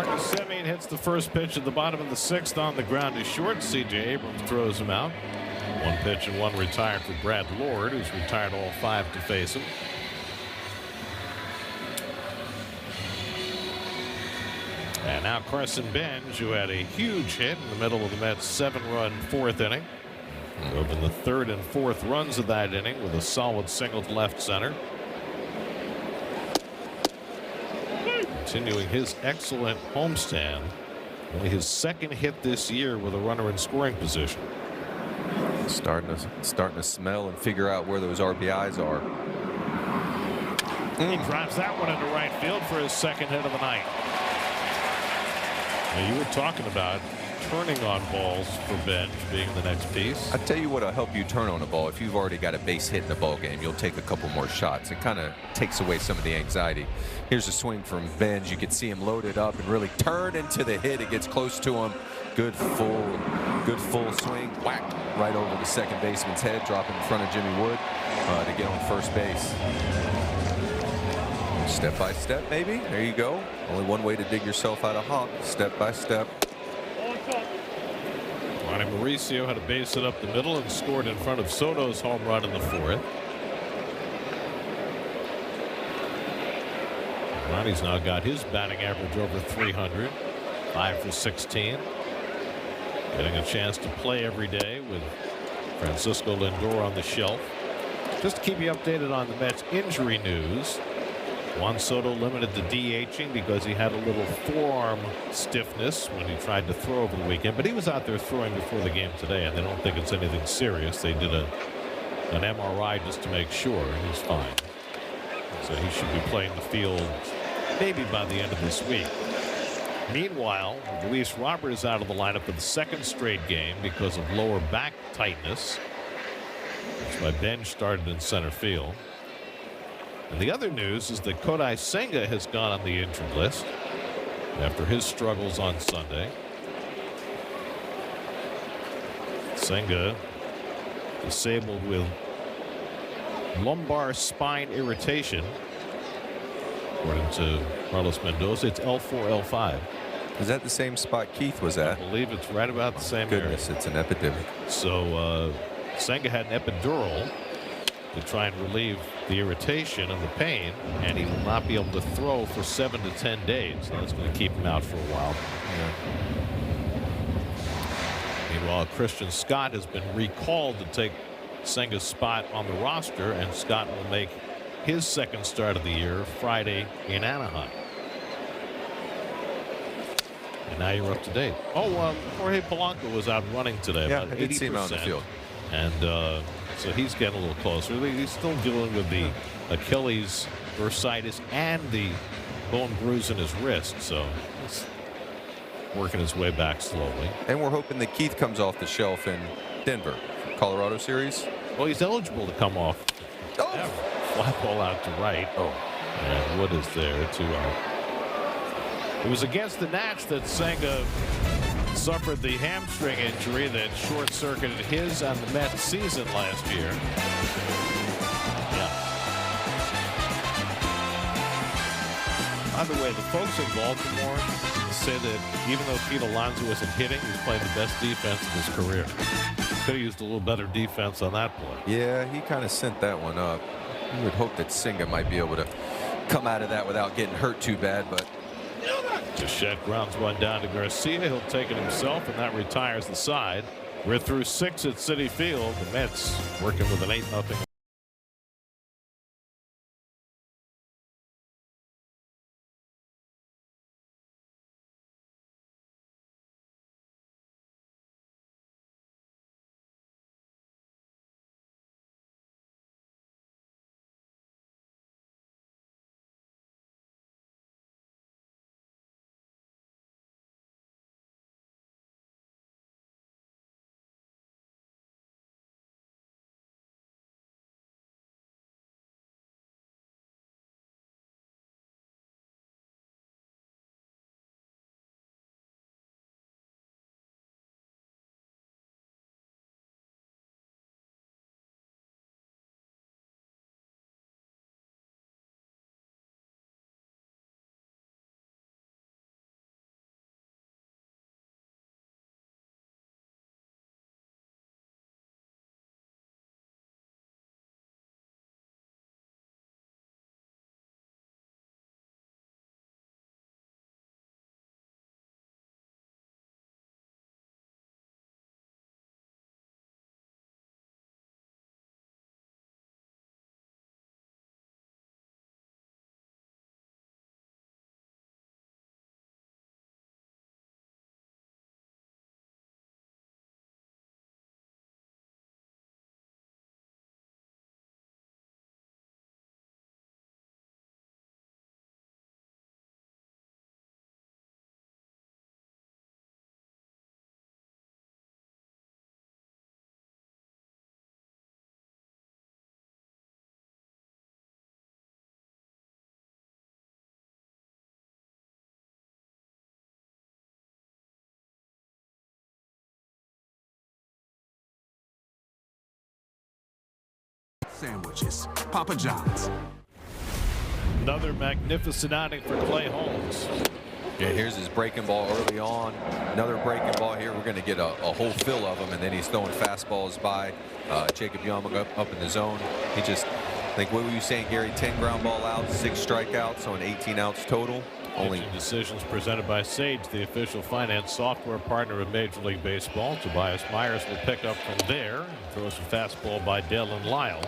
Marcus Semien hits the first pitch at the bottom of the 6th on the ground to short. C.J. Abrams throws him out. 1 pitch and 1 retired for Brad Lord, who's retired all 5 to face him. And now Carson Benj, who had a huge hit in the middle of the Mets' 7-run 4th inning. Opened the 3rd and 4th runs of that inning with a solid single to left center. Continuing his excellent homestand. Only his 2nd hit this year with a runner in scoring position. Starting to smell and figure out where those RBIs are. He drives that one into right field for his 2nd hit of the night. Now, you were talking about turning on balls for Benj being the next piece. I tell you what'll help you turn on a ball. If you've already got a base hit in the ball game, you'll take a couple more shots. It kind of takes away some of the anxiety. Here's a swing from Benj. You can see him loaded up and really turn into the hit. It gets close to him. Good full swing. Whack right over the second baseman's head, dropping in front of Jimmy Wood to get on first base. Step by step, maybe. There you go. Only one way to dig yourself out of hop. Step by step. Ronnie Mauricio had a base hit up the middle and scored in front of Soto's home run in the 4th. Ronnie's now got his batting average over 300. 5 for 16. Getting a chance to play every day with Francisco Lindor on the shelf. Just to keep you updated on the Mets injury news. Juan Soto limited to DHing because he had a little forearm stiffness when he tried to throw over the weekend. But he was out there throwing before the game today, and they don't think it's anything serious. They did an MRI just to make sure, and he's fine. So he should be playing the field maybe by the end of this week. Meanwhile, Luis Robert is out of the lineup for the 2nd straight game because of lower back tightness. That's why Benj started in center field. And the other news is that Kodai Senga has gone on the injured list after his struggles on Sunday. Senga disabled with lumbar spine irritation. According to Carlos Mendoza, it's L4, L5. Is that the same spot Keith was at? I believe it's right about the same Goodness, area. it's an epidemic. So Senga had an epidural to try and relieve the irritation and the pain, and he will not be able to throw for 7 to 10 days. So that's going to keep him out for a while. Yeah. Meanwhile, Christian Scott has been recalled to take Senga's spot on the roster, and Scott will make his 2nd start of the year Friday in Anaheim. And now you're up to date. Oh, Jorge Polanco was out running today. Yeah, about I did see him out on the field. And so he's getting a little closer. He's still dealing with the Achilles bursitis and the bone bruise in his wrist. So he's working his way back slowly. And we're hoping that Keith comes off the shelf in Denver. Colorado series. Well, he's eligible to come off. Oh. Yeah, fly ball out to right. Oh. And Wood is there, 2 out. It was against the Nats that Senga suffered the hamstring injury that short-circuited his and the Mets season last year. Yeah. By the way, the folks in Baltimore say that even though Pete Alonso isn't hitting, he's playing the best defense of his career. Could have used a little better defense on that play. Yeah, he kind of sent that one up. You would hope that Senga might be able to come out of that without getting hurt too bad, but Bichette grounds one down to Garcia. He'll take it himself, and that retires the side. We're through 6 at Citi Field. The Mets working with an 8-0 sandwiches. Papa John's. Another magnificent outing for Clay Holmes. Yeah, here's his breaking ball early on. Another breaking ball here. We're going to get a whole fill of them, and then he's throwing fastballs by Jacob Young up in the zone. He just, like what were you saying, Gary? 10 ground ball outs, 6 strikeouts on 18 outs total. Only Pitching decisions presented by Sage, the official finance software partner of Major League Baseball. Tobias Myers will pick up from there and throws a fastball by Dalen Lyle.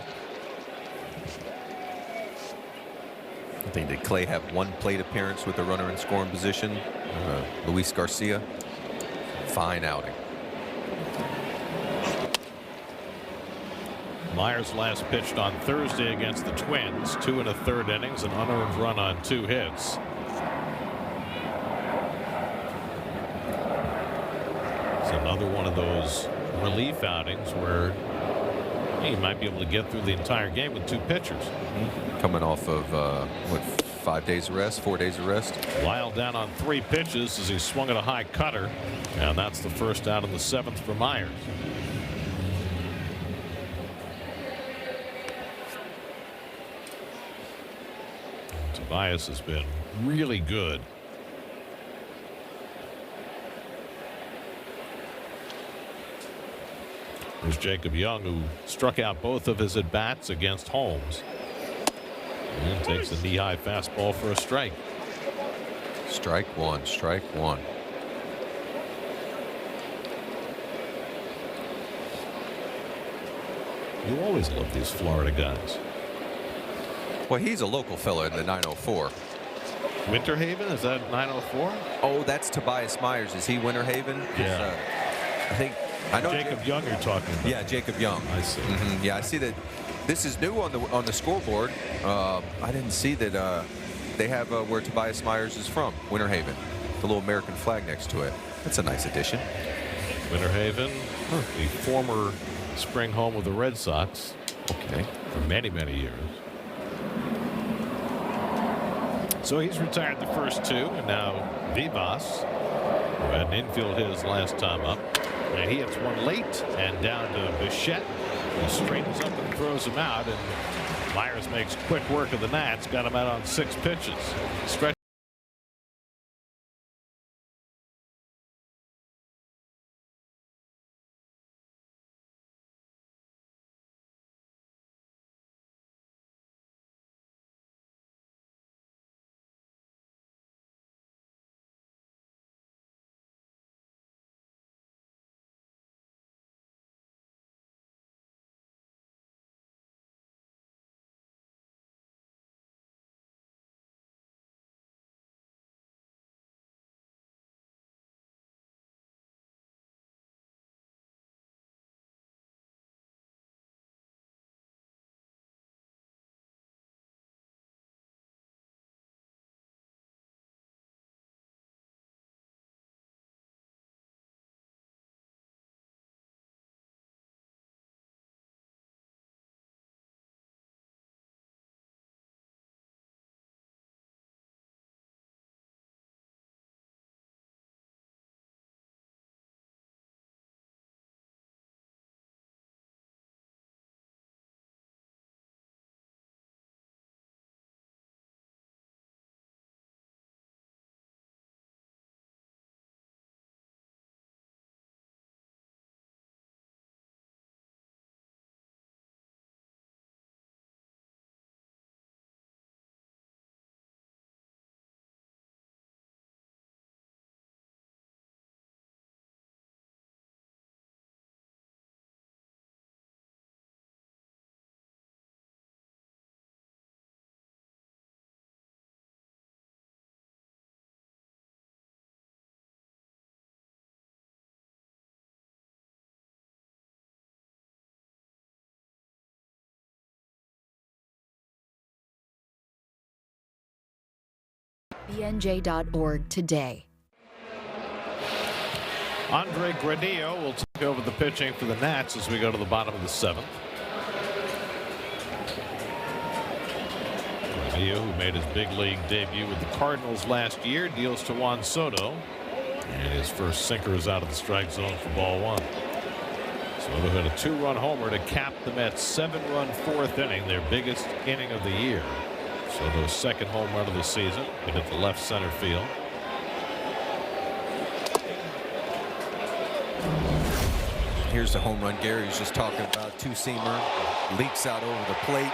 I think did Clay have 1 plate appearance with the runner in scoring position? Luis Garcia, fine outing. Myers last pitched on Thursday against the Twins. 2 1/3 innings, an unearned run on 2 hits. It's another one of those relief outings where he might be able to get through the entire game with 2 pitchers. Coming off of what, 5 days of rest, 4 days of rest. Lyle down on 3 pitches as he swung at a high cutter, and that's the first out in the 7th for Myers. Tobias has been really good. There's Jacob Young, who struck out both of his at-bats against Holmes. And takes a knee-high fastball for a strike. Strike one, strike one. You always love these Florida guys. Well, he's a local fella in the 904. Winter Haven, is that 904? Oh, that's Tobias Myers. Is he Winter Haven? Yeah. I know Jacob Young you're talking about. Yeah, Jacob Young. I see. Yeah, I see that. This is new on the scoreboard. I didn't see that they have where Tobias Myers is from, Winter Haven. The little American flag next to it. That's a nice addition. Winter Haven, the former spring home of the Red Sox. Okay. For many, many years. So he's retired the first 2, and now Vivas, who had an infield hit his last time up, and he hits one late and down to Bichette. He straightens up and throws him out, and Myers makes quick work of the Nats. Got him out on 6 pitches. Stretch. BNJ.org today. Andre Granillo will take over the pitching for the Nats as we go to the bottom of the 7th. Granillo, who made his big league debut with the Cardinals last year, deals to Juan Soto. And his first sinker is out of the strike zone for ball 1. So Soto hit a 2-run homer to cap the Mets' 7-run fourth inning, their biggest inning of the year. Soto's second home run of the season, hit at the left center field. Here's the home run Gary was just talking about. Two-seamer leaks out over the plate,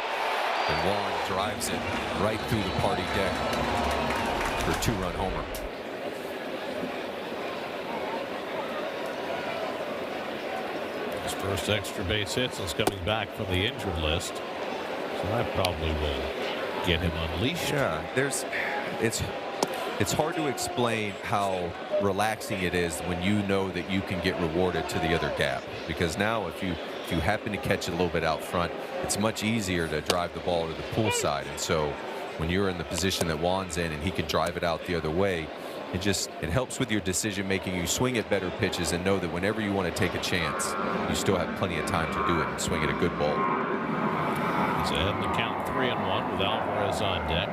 and Juan drives it right through the party deck for a 2-run homer. His first extra base hit since coming back from the injured list, so that probably will get him unleashed. Yeah, it's hard to explain how relaxing it is when you know that you can get rewarded to the other gap, because now if you happen to catch it a little bit out front, it's much easier to drive the ball to the pool side. And so when you're in the position that Juan's in and he can drive it out the other way, it helps with your decision making. You swing at better pitches and know that whenever you want to take a chance, you still have plenty of time to do it and swing at a good ball. He's ahead in the count 3-1 with Alvarez on deck.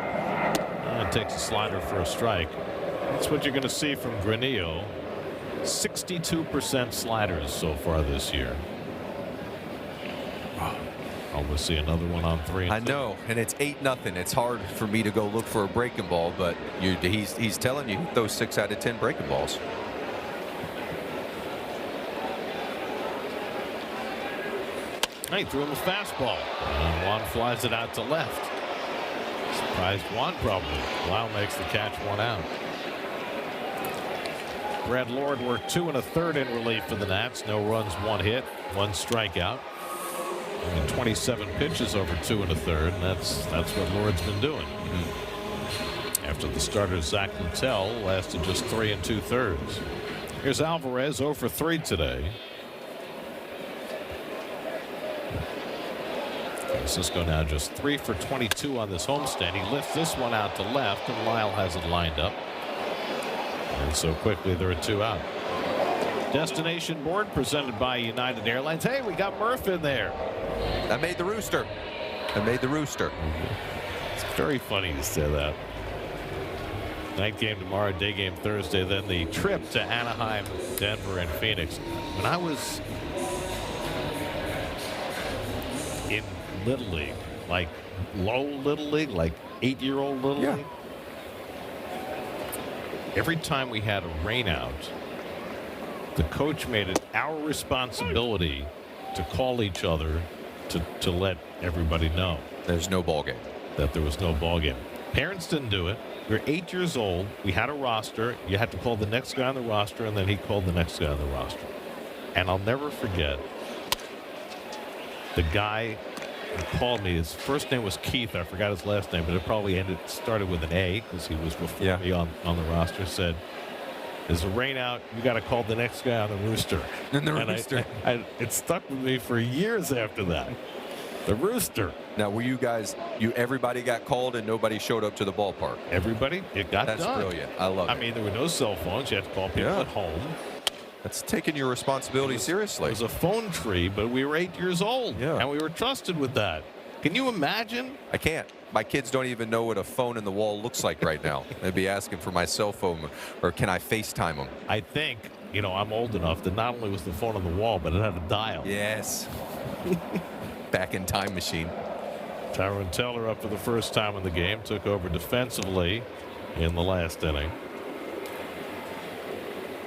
And takes a slider for a strike. That's what you're going to see from Granillo. 62% sliders so far this year. We'll see another one on 3. I know, and it's 8-0. It's hard for me to go look for a breaking ball, but he's telling you those 6 out of 10 breaking balls. He threw him a fastball, and Juan flies it out to left. Surprised Juan probably. Lyle makes the catch, 1 out. Brad Lord worked 2 1/3 in relief for the Nats. No runs, 1 hit, 1 strikeout. Only 27 pitches over 2 1/3, and that's what Lord's been doing. After the starter Zach Littell lasted just 3 2/3. Here's Alvarez 0 for 3 today. Francisco now just 3 for 22 on this homestand. He lifts this one out to left, and Lyle has it lined up. And so quickly there are 2 out. Destination board presented by United Airlines. Hey, we got Murph in there. I made the rooster. It's very funny you say that. Night game tomorrow, day game Thursday, then the trip to Anaheim, Denver, and Phoenix. When I was in Little League, like low Little League, like 8-year-old Little League, every time we had a rain out, the coach made it our responsibility to call each other to let everybody know there's no ball game, that there was no ball game. Parents didn't do it. We were 8 years old. We had a roster. You had to call the next guy on the roster, and then he called the next guy on the roster. And I'll never forget the guy who called me. His first name was Keith. I forgot his last name, but it probably started with an A because he was before me on the roster. Said, "There's a rain out. You got to call the next guy on the rooster." Rooster. It stuck with me for years after that. The rooster. Now, were you guys? Everybody got called and nobody showed up to the ballpark. Everybody. It got done. That's brilliant. I love it. I mean, there were no cell phones. You had to call people at home. That's taking your responsibility seriously. It was a phone tree, but we were 8 years old, and we were trusted with that. Can you imagine? I can't. My kids don't even know what a phone in the wall looks like right now. They'd be asking for my cell phone, or can I FaceTime them? I think, I'm old enough that not only was the phone on the wall, but it had a dial. Yes. Back in time machine. Tyrone Teller up for the first time in the game, took over defensively in the last inning.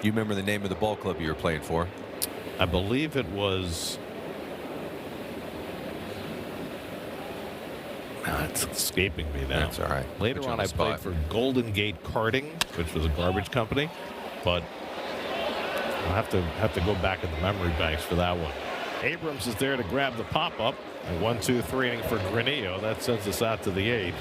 You remember the name of the ball club you were playing for? I believe it was. It's escaping me now. That's all right. Later on, I played for Golden Gate Karting, which was a garbage company, but I'll have to go back in the memory banks for that one. Abrams is there to grab the pop-up. A 1-2-3 inning for Granillo. That sends us out to the 8th.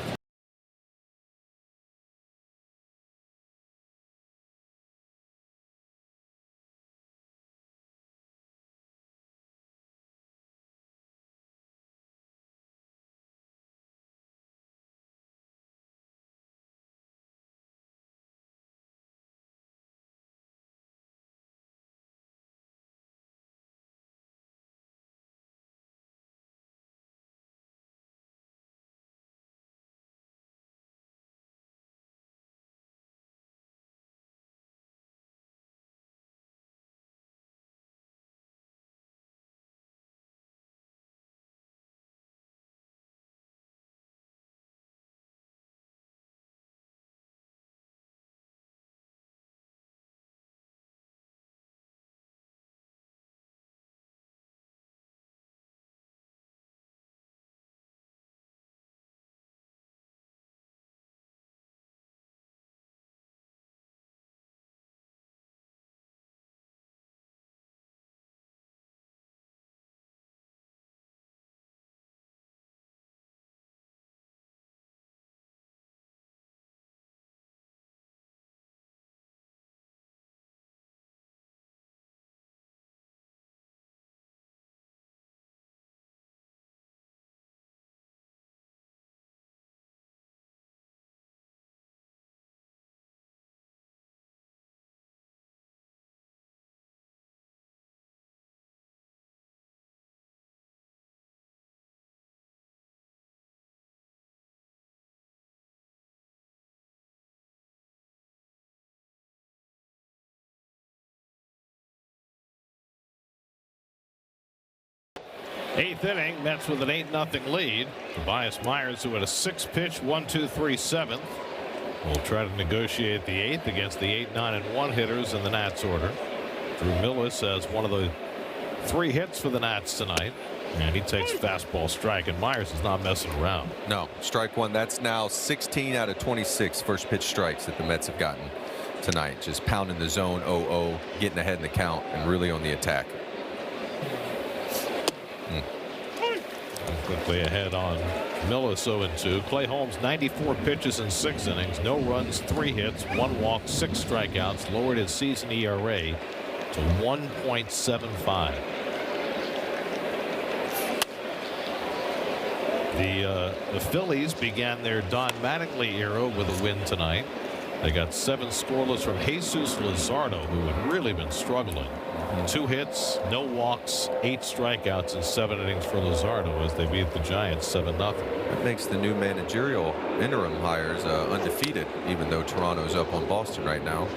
Eighth inning, Mets with an 8-0 lead. Tobias Myers, who had a 6-pitch 1-2-3 seventh, will try to negotiate the eighth against the 8, 9, and 1 hitters in the Nats order. Drew Millis has one of the 3 hits for the Nats tonight, and he takes fastball strike, and Myers is not messing around. No, strike one. That's now 16 out of 26 first pitch strikes that the Mets have gotten tonight. Just pounding the zone 0-0, getting ahead in the count, and really on the attack. Quickly ahead on Millis 0-2. Clay Holmes 94 pitches in 6 innings, no runs, 3 hits, 1 walk, 6 strikeouts, lowered his season ERA to 1.75. The Phillies began their Don Mattingly era with a win tonight. They got 7 scoreless from Jesus Luzardo, who had really been struggling. 2 hits, no walks, 8 strikeouts in 7 innings for Luzardo as they beat the Giants 7-0. That makes the new managerial interim hires undefeated, even though Toronto's up on Boston right now.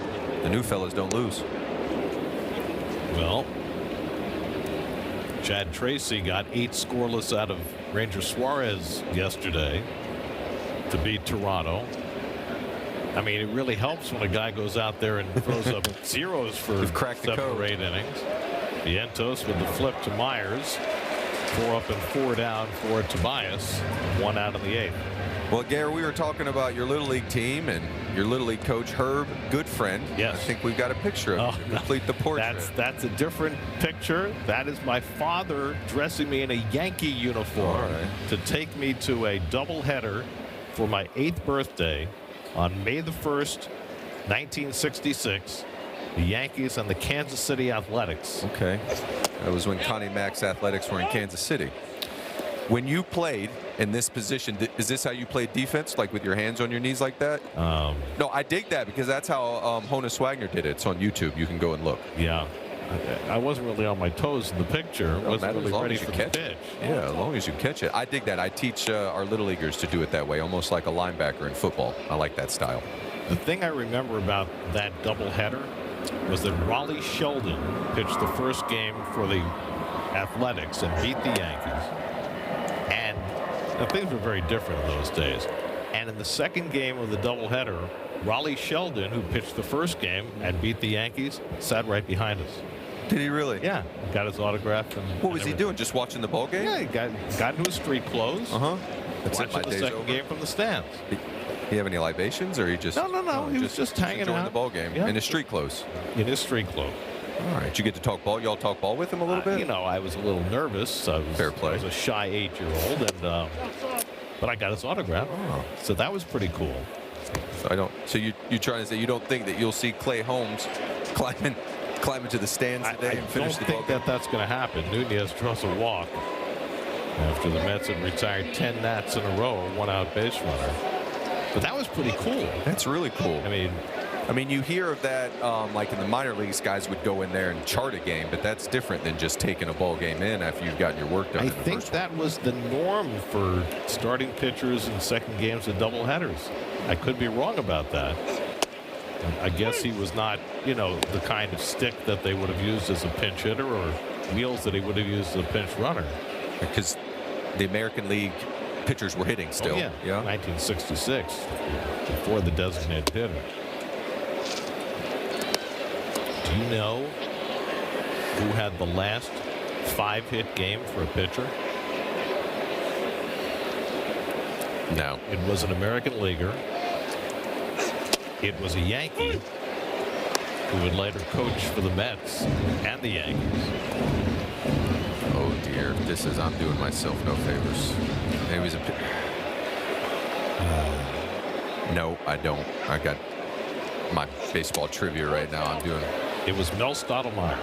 The new fellas don't lose. Well, Chad Tracy got 8 scoreless out of Ranger Suarez yesterday to beat Toronto. I mean, it really helps when a guy goes out there and throws up zeros for 7 or 8 innings. Vientos with the flip to Myers. 4 up and 4 down for Tobias. 1 out in the 8th. Well, Gary, we were talking about your Little League team and your Little League coach, Herb Goodfriend. Yes. I think we've got a picture of him to complete the portrait. That's a different picture. That is my father dressing me in a Yankee uniform to take me to a doubleheader for my 8th birthday on May the 1st, 1966. The Yankees and the Kansas City Athletics. Okay. That was when Connie Mack's Athletics were in Kansas City. When you played in this position, is this how you played defense, like with your hands on your knees like that? No, I dig that because that's how Honus Wagner did it. It's on YouTube. You can go and look. Yeah. I wasn't really on my toes in the picture. I wasn't really ready for the pitch. Yeah, as long as you catch it. I dig that. I teach our Little Leaguers to do it that way, almost like a linebacker in football. I like that style. The thing I remember about that doubleheader was that Raleigh Sheldon pitched the first game for the Athletics and beat the Yankees. And things were very different in those days. And in the second game of the doubleheader, Raleigh Sheldon, who pitched the first game and beat the Yankees, sat right behind us. Did he really? Yeah. Got his autograph. What was he doing? Just watching the ball game? Yeah, he got into his street clothes. That's watching the second game from the stands. Did he have any libations, or he just? No. He was just hanging enjoying out. the ball game in his street clothes. In his street clothes. All right. You get to talk ball. Y'all talk ball with him a little bit? You know, I was a little nervous. Fair play. I was a shy 8-year-old, and but I got his autograph. So that was pretty cool. So you're trying to say you don't think that you'll see Clay Holmes climb into the stands today and finish the ball game? I don't think that's going to happen. Nunez draws a walk after the Mets had retired 10 Nats in a row, 1-out base runner. But that was pretty cool. That's really cool. I mean, you hear of that like in the minor leagues, guys would go in there and chart a game, but that's different than just taking a ball game in after you've gotten your work done. I think that was the norm for starting pitchers in second games of doubleheaders. I could be wrong about that. I guess he was not, the kind of stick that they would have used as a pinch hitter or wheels that he would have used as a pinch runner. Because the American League pitchers were hitting still. Oh, yeah. 1966, before the designated hitter. Do you know who had the last 5-hit game for a pitcher? No. It was an American leaguer. It was a Yankee who would later coach for the Mets and the Yankees. Oh dear, I'm doing myself no favors. It was no, I don't. I got my baseball trivia right now. It was Mel Stottlemyre.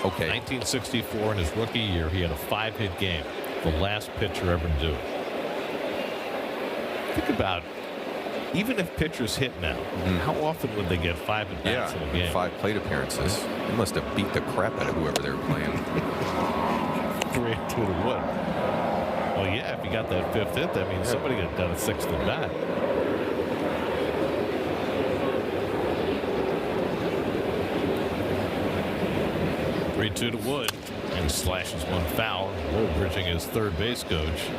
Okay. 1964, in his rookie year, he had a 5-hit game. The last pitcher ever to do it. Think about, even if pitchers hit now, how often would they get 5 at-bats in a game? 5 plate appearances. They must have beat the crap out of whoever they were playing. 3-2 to Wood. Well, yeah, if you got that 5th hit, that means somebody got done a 6th at bat. To Wood. And slashes one foul, low bridging his third base coach.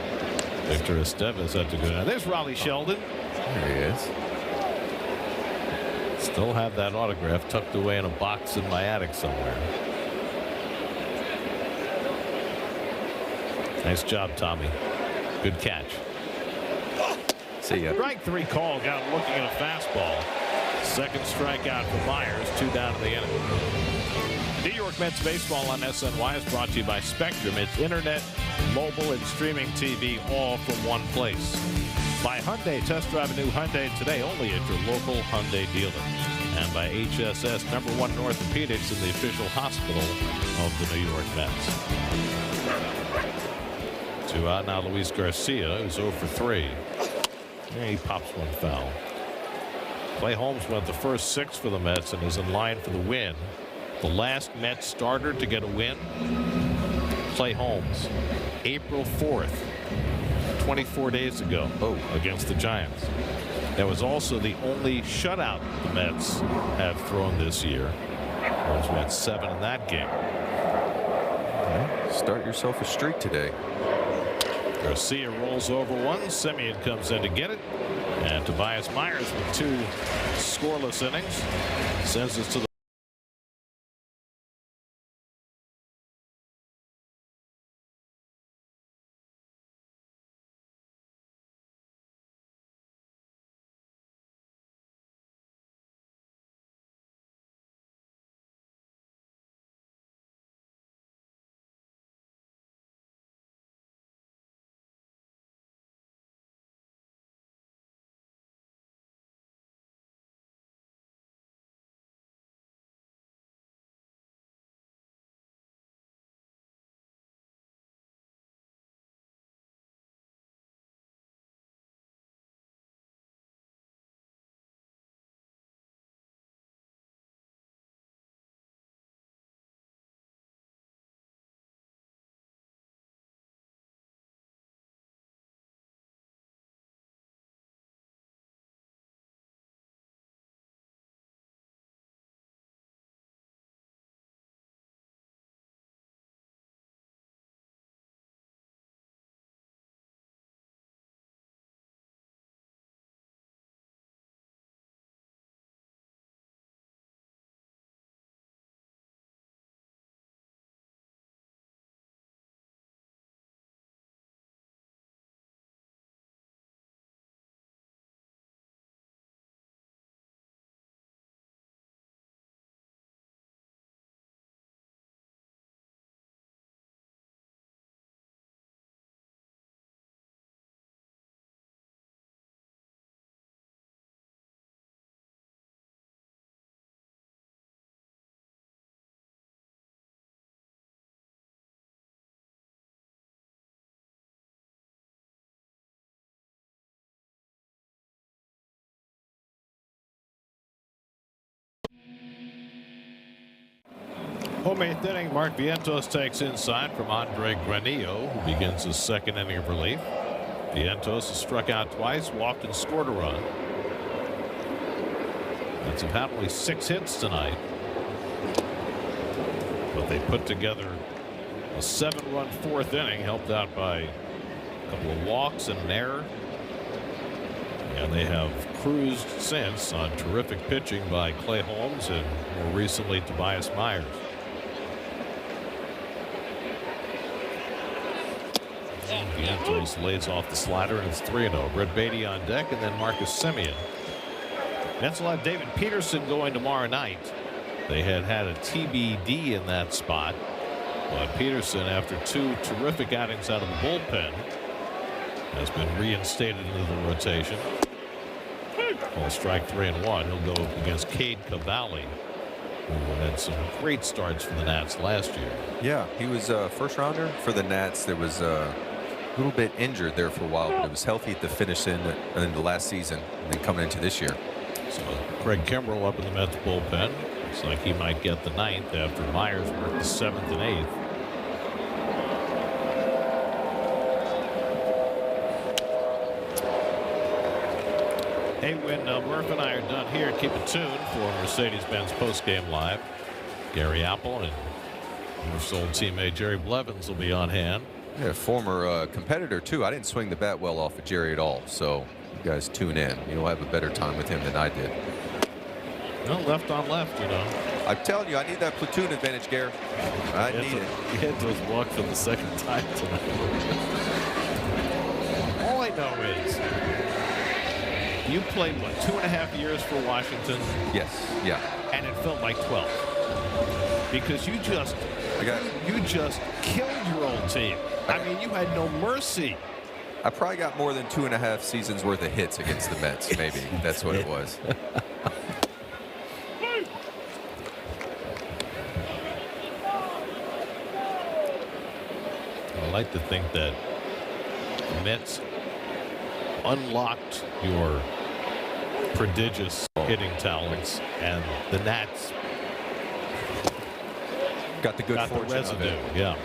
Victor Estevez had to go down. There's Raleigh Sheldon. There he is. Still have that autograph tucked away in a box in my attic somewhere. Nice job, Tommy. Good catch. See ya. Strike 3 call. Got him looking at a fastball. Second strikeout for Myers. 2 down in the inning. New York Mets baseball on SNY is brought to you by Spectrum. It's internet, mobile, and streaming TV all from one place. By Hyundai. Test drive a new Hyundai today only at your local Hyundai dealer. And by HSS, #1 Orthopedics in the official hospital of the New York Mets. 2 out now. Luis Garcia is 0 for 3. And he pops one foul. Clay Holmes went the first 6 for the Mets and is in line for the win. The last Mets starter to get a win, Clay Holmes, April 4th, 24 days ago, against the Giants. That was also the only shutout the Mets have thrown this year. Holmes went 7 in that game. Start yourself a streak today. Garcia rolls over one. Semien comes in to get it. And Tobias Myers with 2 scoreless innings sends us to the home 8th inning. Mark Vientos takes inside from Andre Granillo, who begins his 2nd inning of relief. Vientos has struck out twice, walked and scored a run. Mets have had only 6 hits tonight, but they put together a 7-run 4th inning, helped out by a couple of walks and an error. And they have cruised since on terrific pitching by Clay Holmes and more recently Tobias Myers. Vientos lays off the slider and it's 3-0. Brett Beatty on deck and then Marcus Semien. Mets will have David Peterson going tomorrow night. They had a TBD in that spot, but Peterson, after 2 terrific outings out of the bullpen, has been reinstated into the rotation. Well, strike 3 and 1. He'll go against Cade Cavalli, who had some great starts for the Nats last year. Yeah, he was a first rounder for the Nats. There was a little bit injured there for a while, but it was healthy at the finish in the last season and then coming into this year. So Craig Kimbrell up in the Mets bullpen. Looks like he might get the 9th after Myers worked the 7th and 8th. Hey, when Murph and I are done here, keep it tuned for Mercedes-Benz postgame live. Gary Apple and Murph's old teammate Jerry Blevins will be on hand. Yeah, former competitor, too. I didn't swing the bat well off of Jerry at all. So you guys tune in. You'll have a better time with him than I did. No, left on left, you know. I'm telling you, I need that platoon advantage, Gare. I need it. You hit those walks for the second time tonight. All I know is you played, what, 2.5 years for Washington? Yes, yeah. And it felt like 12. Because you just killed your old team. I mean, you had no mercy. I probably got more than 2.5 seasons worth of hits against the Mets, maybe. That's what it was. I like to think that the Mets unlocked your prodigious hitting talents, and the Nats got the good fortune residue. of it. Yeah.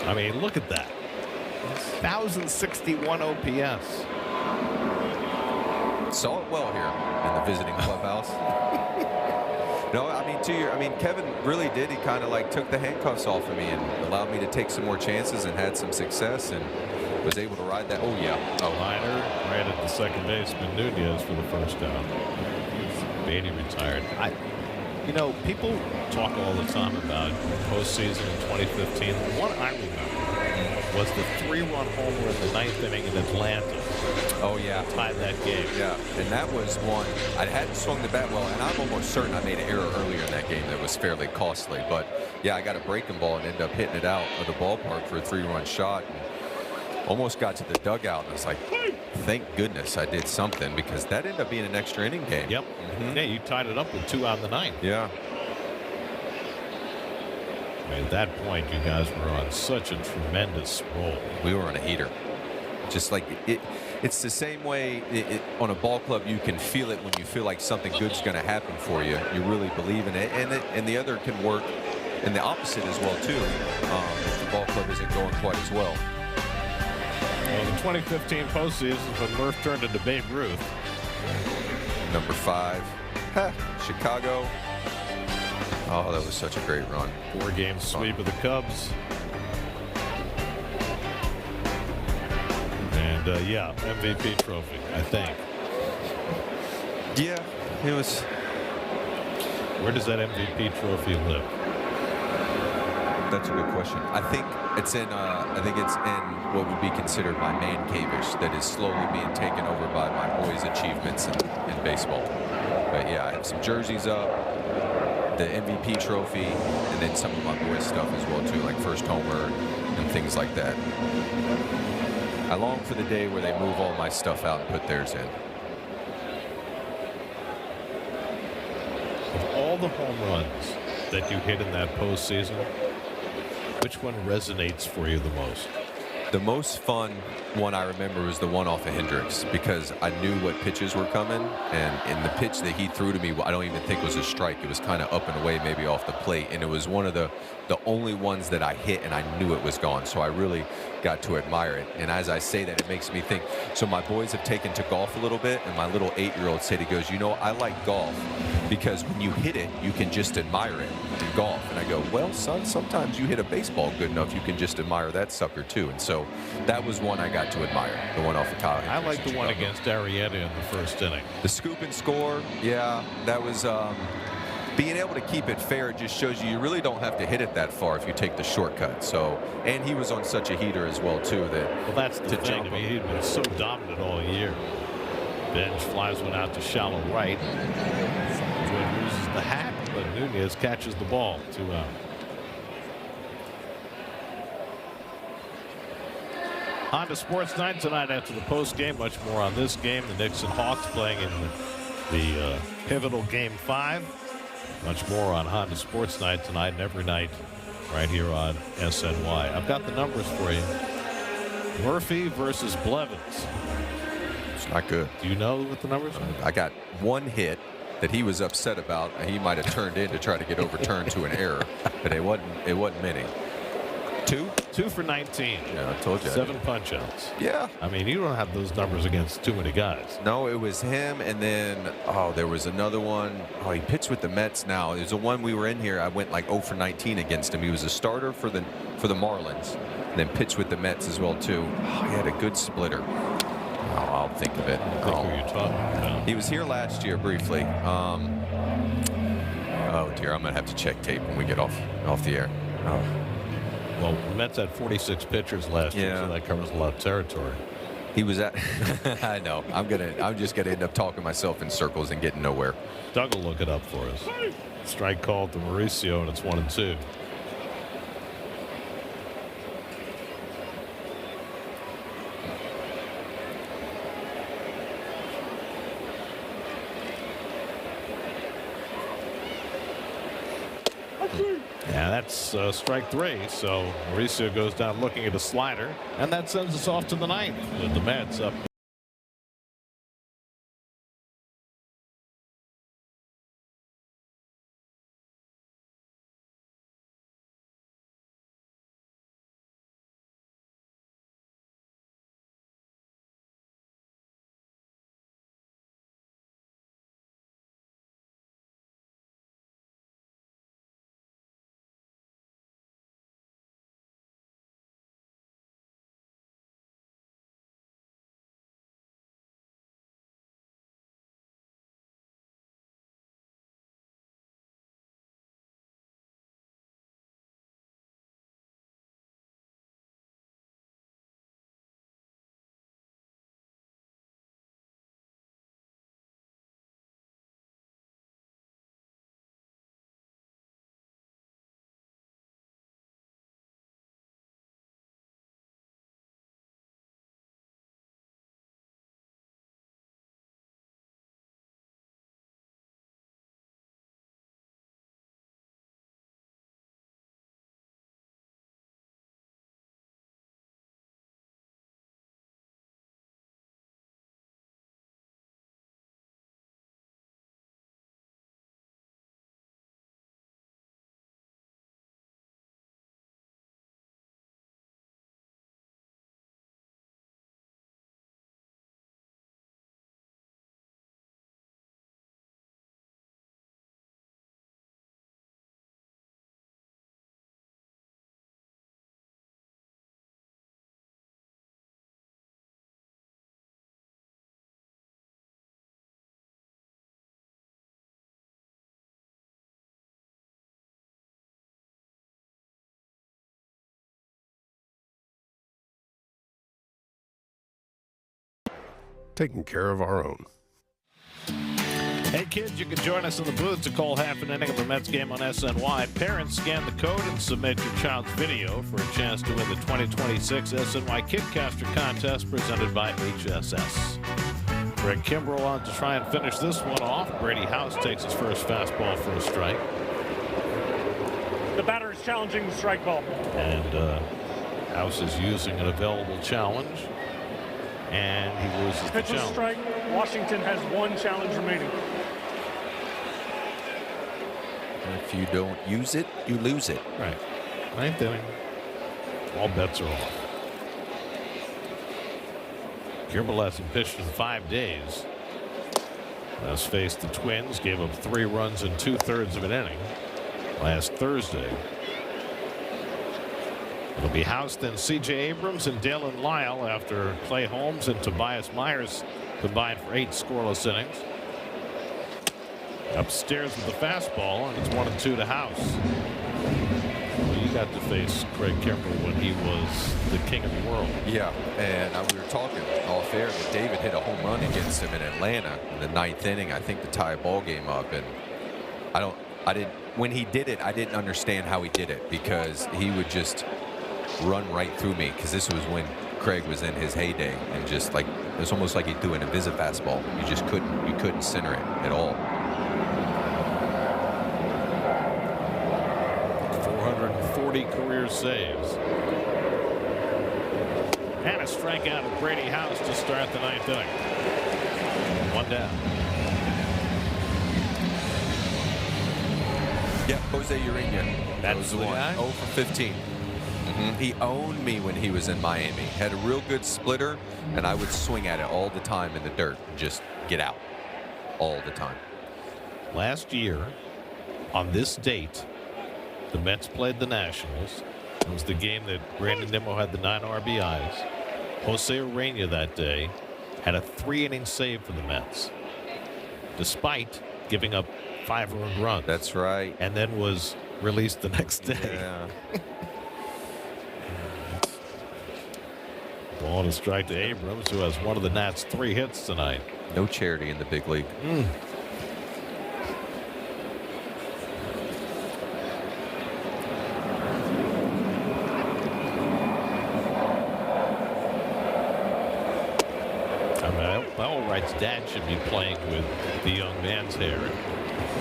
I mean, look at that. 1,061 OPS. Saw it well here in the visiting clubhouse. No, I mean, Kevin really did. He kind of like took the handcuffs off of me and allowed me to take some more chances and had some success and was able to ride that. Oh, yeah. Oh, Liner ran at the second baseman Nunez for the first down. Beatty retired. You know, people talk all the time about postseason in 2015. The one I remember was the 3-run homer in the 9th inning in Atlanta. Oh, yeah. Tied that game. Yeah, and that was one. I hadn't swung the bat well, and I'm almost certain I made an error earlier in that game that was fairly costly. But, yeah, I got a breaking ball and ended up hitting it out of the ballpark for a 3-run shot. And almost got to the dugout, and I was like, thank goodness I did something, because that ended up being an extra inning game. Yep. Yeah, you tied it up with 2 out in the 9th. Yeah. At that point, you guys were on such a tremendous roll. We were on a heater. Just like it's the same way on a ball club. You can feel it when you feel like something good's going to happen for you. You really believe in it, and the other can work in the opposite as well too. If the ball club isn't going quite as well. Well, the 2015 postseason when Murph turned into Babe Ruth. Number 5, Chicago. Oh, that was such a great run. 4-game sweep of the Cubs. And, yeah, MVP trophy, I think. Yeah, it was. Where does that MVP trophy live? That's a good question. I think it's in what would be considered my man cave-ish that is slowly being taken over by my boys' achievements in baseball. But yeah, I have some jerseys up, the MVP trophy, and then some of my boys' stuff as well too, like first homer and things like that. I long for the day where they move all my stuff out and put theirs in. Of all the home runs that you hit in that postseason, which one resonates for you the most? The most fun one I remember was the one off of Hendricks, because I knew what pitches were coming, and the pitch that he threw to me, I don't even think was a strike. It was kind of up and away, maybe off the plate, and it was one of the only ones that I hit, and I knew it was gone, so I really got to admire it. And as I say that, it makes me think, so my boys have taken to golf a little bit, and my little 8-year-old said, he goes, you know, I like golf because when you hit it, you can just admire it in golf. And I go, well, son, sometimes you hit a baseball good enough, you can just admire that sucker too. And so that was one I got to admire, the one off of Kyle Hendricks. I like the one against Arrieta in the first inning. The scoop and score, yeah, that was being able to keep it fair. It just shows you really don't have to hit it that far if you take the shortcut. So, and he was on such a heater as well too that. Well, that's the thing. I mean, he'd been so dominant all year. Bench flies one out to shallow right. Wood loses the hack, but Nunez catches the ball. 2 out. On to Sports Night tonight after the post game. Much more on this game. The Knicks and Hawks playing in the pivotal Game 5. Much more on Honda Sports Night tonight and every night right here on SNY. I've got the numbers for you. Murphy versus Blevins. It's not good. Do you know what the numbers are? I got one hit that he was upset about, and he might have turned in to try to get overturned to an error, but it wasn't many. 2 2 for 19. Yeah, I told you. 7 punch-outs. Yeah. I mean, you don't have those numbers against too many guys. No, it was him, and then there was another one. Oh, he pitched with the Mets now. It was the one we were in here. I went like 0 for 19 against him. He was a starter for the Marlins, and then pitched with the Mets as well too. Oh, he had a good splitter. Oh, I'll think of it. I think who you're talking about. He was here last year briefly. Oh dear, I'm gonna have to check tape when we get off the air. Oh. Well, the Mets had 46 pitchers last year, so that covers a lot of territory. He was at. I know. I'm just gonna end up talking myself in circles and getting nowhere. Doug will look it up for us. Strike called to Mauricio, and it's 1-2. Yeah, that's strike 3. So Mauricio goes down looking at a slider, and that sends us off to the 9th with the Mets up. Taking care of our own. Hey kids, you can join us in the booth to call half an inning of the Mets game on SNY. Parents, scan the code and submit your child's video for a chance to win the 2026 SNY Kidcaster contest presented by HSS. Greg Kimbrell on to try and finish this one off. Brady House takes his first fastball for a strike. The batter is challenging the strike ball. And House is using an available challenge. And he loses the Pitch challenge. strike. Washington has 1 challenge remaining. If you don't use it, you lose it. Right. 9th inning. All bets are off. Kimbrell hasn't pitched in 5 days. Last faced the Twins, gave up 3 runs in 2/3 of an inning last Thursday. It'll be House, then C.J. Abrams and Dalen Lyle after Clay Holmes and Tobias Myers combined for 8 scoreless innings. Upstairs with the fastball, and it's 1-2 to House. Well, you got to face Craig Kimbrell when he was the king of the world. Yeah, and we were talking off air that David hit a home run against him in Atlanta in the 9th inning, I think, to tie a ball game up. And when he did it, I didn't understand how he did it, because he would just run right through me, because this was when Craig was in his heyday, and just like it was almost like he threw an invisive fastball. You just couldn't center it at all. 440 career saves. And a strikeout of Brady House to start the 9th inning. 1 down. Yeah, Jose Urena. That was the one. guy? 0 for 15. He owned me when he was in Miami. Had a real good splitter, and I would swing at it all the time in the dirt. Just get out all the time. Last year, on this date, the Mets played the Nationals. It was the game that Brandon Nimmo had the 9 RBIs. Jose Urena that day had a 3-inning save for the Mets, despite giving up 5 earned runs. That's right. And then was released the next day. Yeah. Ball and a strike to Abrams, who has one of the Nats' 3 hits tonight. No charity in the big league. Elwright's dad should be playing with the young man's hair.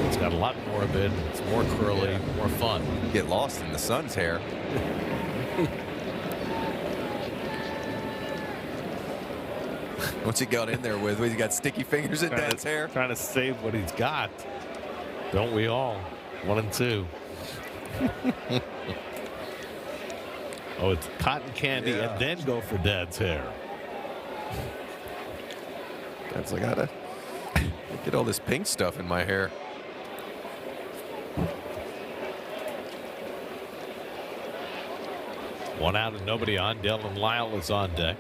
It's got a lot more of it. It's more curly, more fun. Get lost in the son's hair. What's he got in there with? He's got sticky fingers in dad's hair. Trying to save what he's got. Don't we all? 1 and 2. Oh, it's cotton candy and then go for dad's hair. That's like, I gotta get all this pink stuff in my hair. One out and nobody on. Dylan Lyle is on deck.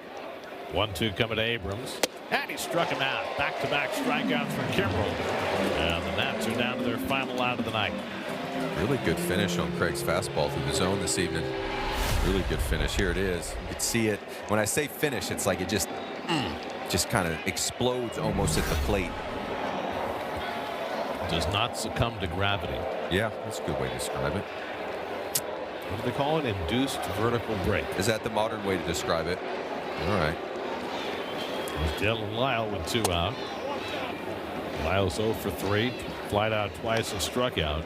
1-2 coming to Abrams. And he struck him out. Back-to-back strikeouts for Kimbrel. And the Nats are down to their final out of the night. Really good finish on Craig's fastball through the zone this evening. Really good finish. Here it is. You can see it. When I say finish, it's like it just kind of explodes almost at the plate. Does not succumb to gravity. Yeah, that's a good way to describe it. What do they call it? Induced vertical break. Is that the modern way to describe it? All right. There's Dylan Lyle with 2 out. Lyle's 0 for 3. Flied out twice and struck out.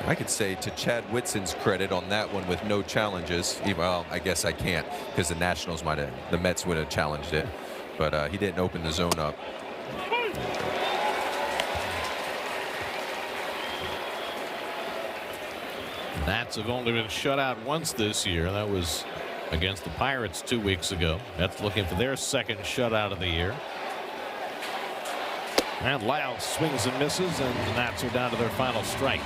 I could say to Chad Whitson's credit on that one with no challenges. Well, I guess I can't because the Nationals the Mets would have challenged it, but he didn't open the zone up. The Nats have only been shut out once this year. That was against the Pirates 2 weeks ago. Mets looking for their second shutout of the year. And Lyle swings and misses, and the Nats are down to their final strike.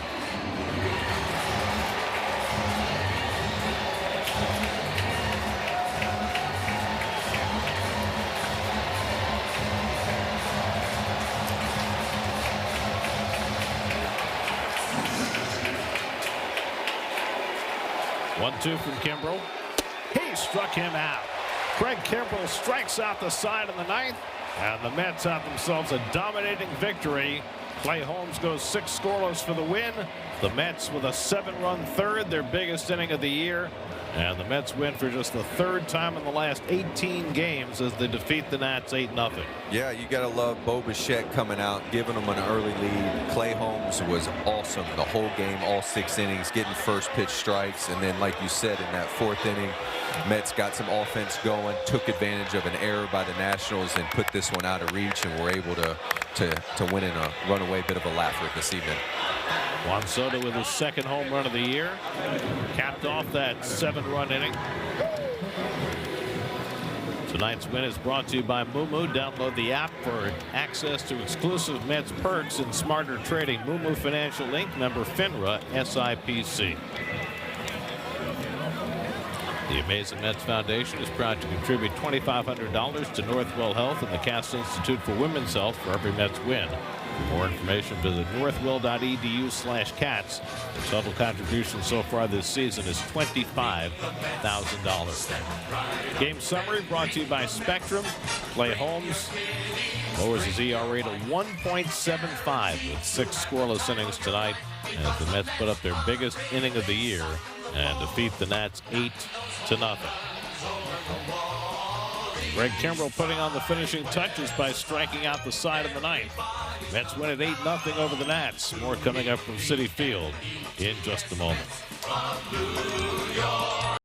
One-two from Kimbrel. He struck him out. Craig Kimbrel strikes out the side of the 9th, and the Mets have themselves a dominating victory. Clay Holmes goes 6 scoreless for the win. The Mets with a 7-run third, their biggest inning of the year. And the Mets win for just the 3rd time in the last 18 games as they defeat the Nats 8-0. Yeah, you got to love Bo Bichette coming out, giving them an early lead. Clay Holmes was awesome the whole game, all 6 innings, getting first pitch strikes. And then, like you said, in that 4th inning, Mets got some offense going, took advantage of an error by the Nationals and put this one out of reach, and were able to win in a runaway bit of a laugher this evening. Juan Soto with his 2nd home run of the year. Capped off that 7-run inning. Tonight's win is brought to you by Moomoo. Download the app for access to exclusive Mets perks and smarter trading. Moomoo Financial Inc., member FINRA, SIPC. The Amazing Mets Foundation is proud to contribute $2,500 to Northwell Health and the Cass Institute for Women's Health for every Mets win. For more information, visit northwell.edu/cats. The total contribution so far this season is $25,000. Game summary brought to you by Spectrum. Clay Holmes lowers his ERA to 1.75 with 6 scoreless innings tonight as the Mets put up their biggest inning of the year and defeat the Nats 8-0. Craig Kimbrel putting on the finishing touches by striking out the side of the 9th. Mets win at 8-0 over the Nats. More coming up from Citi Field in just a moment.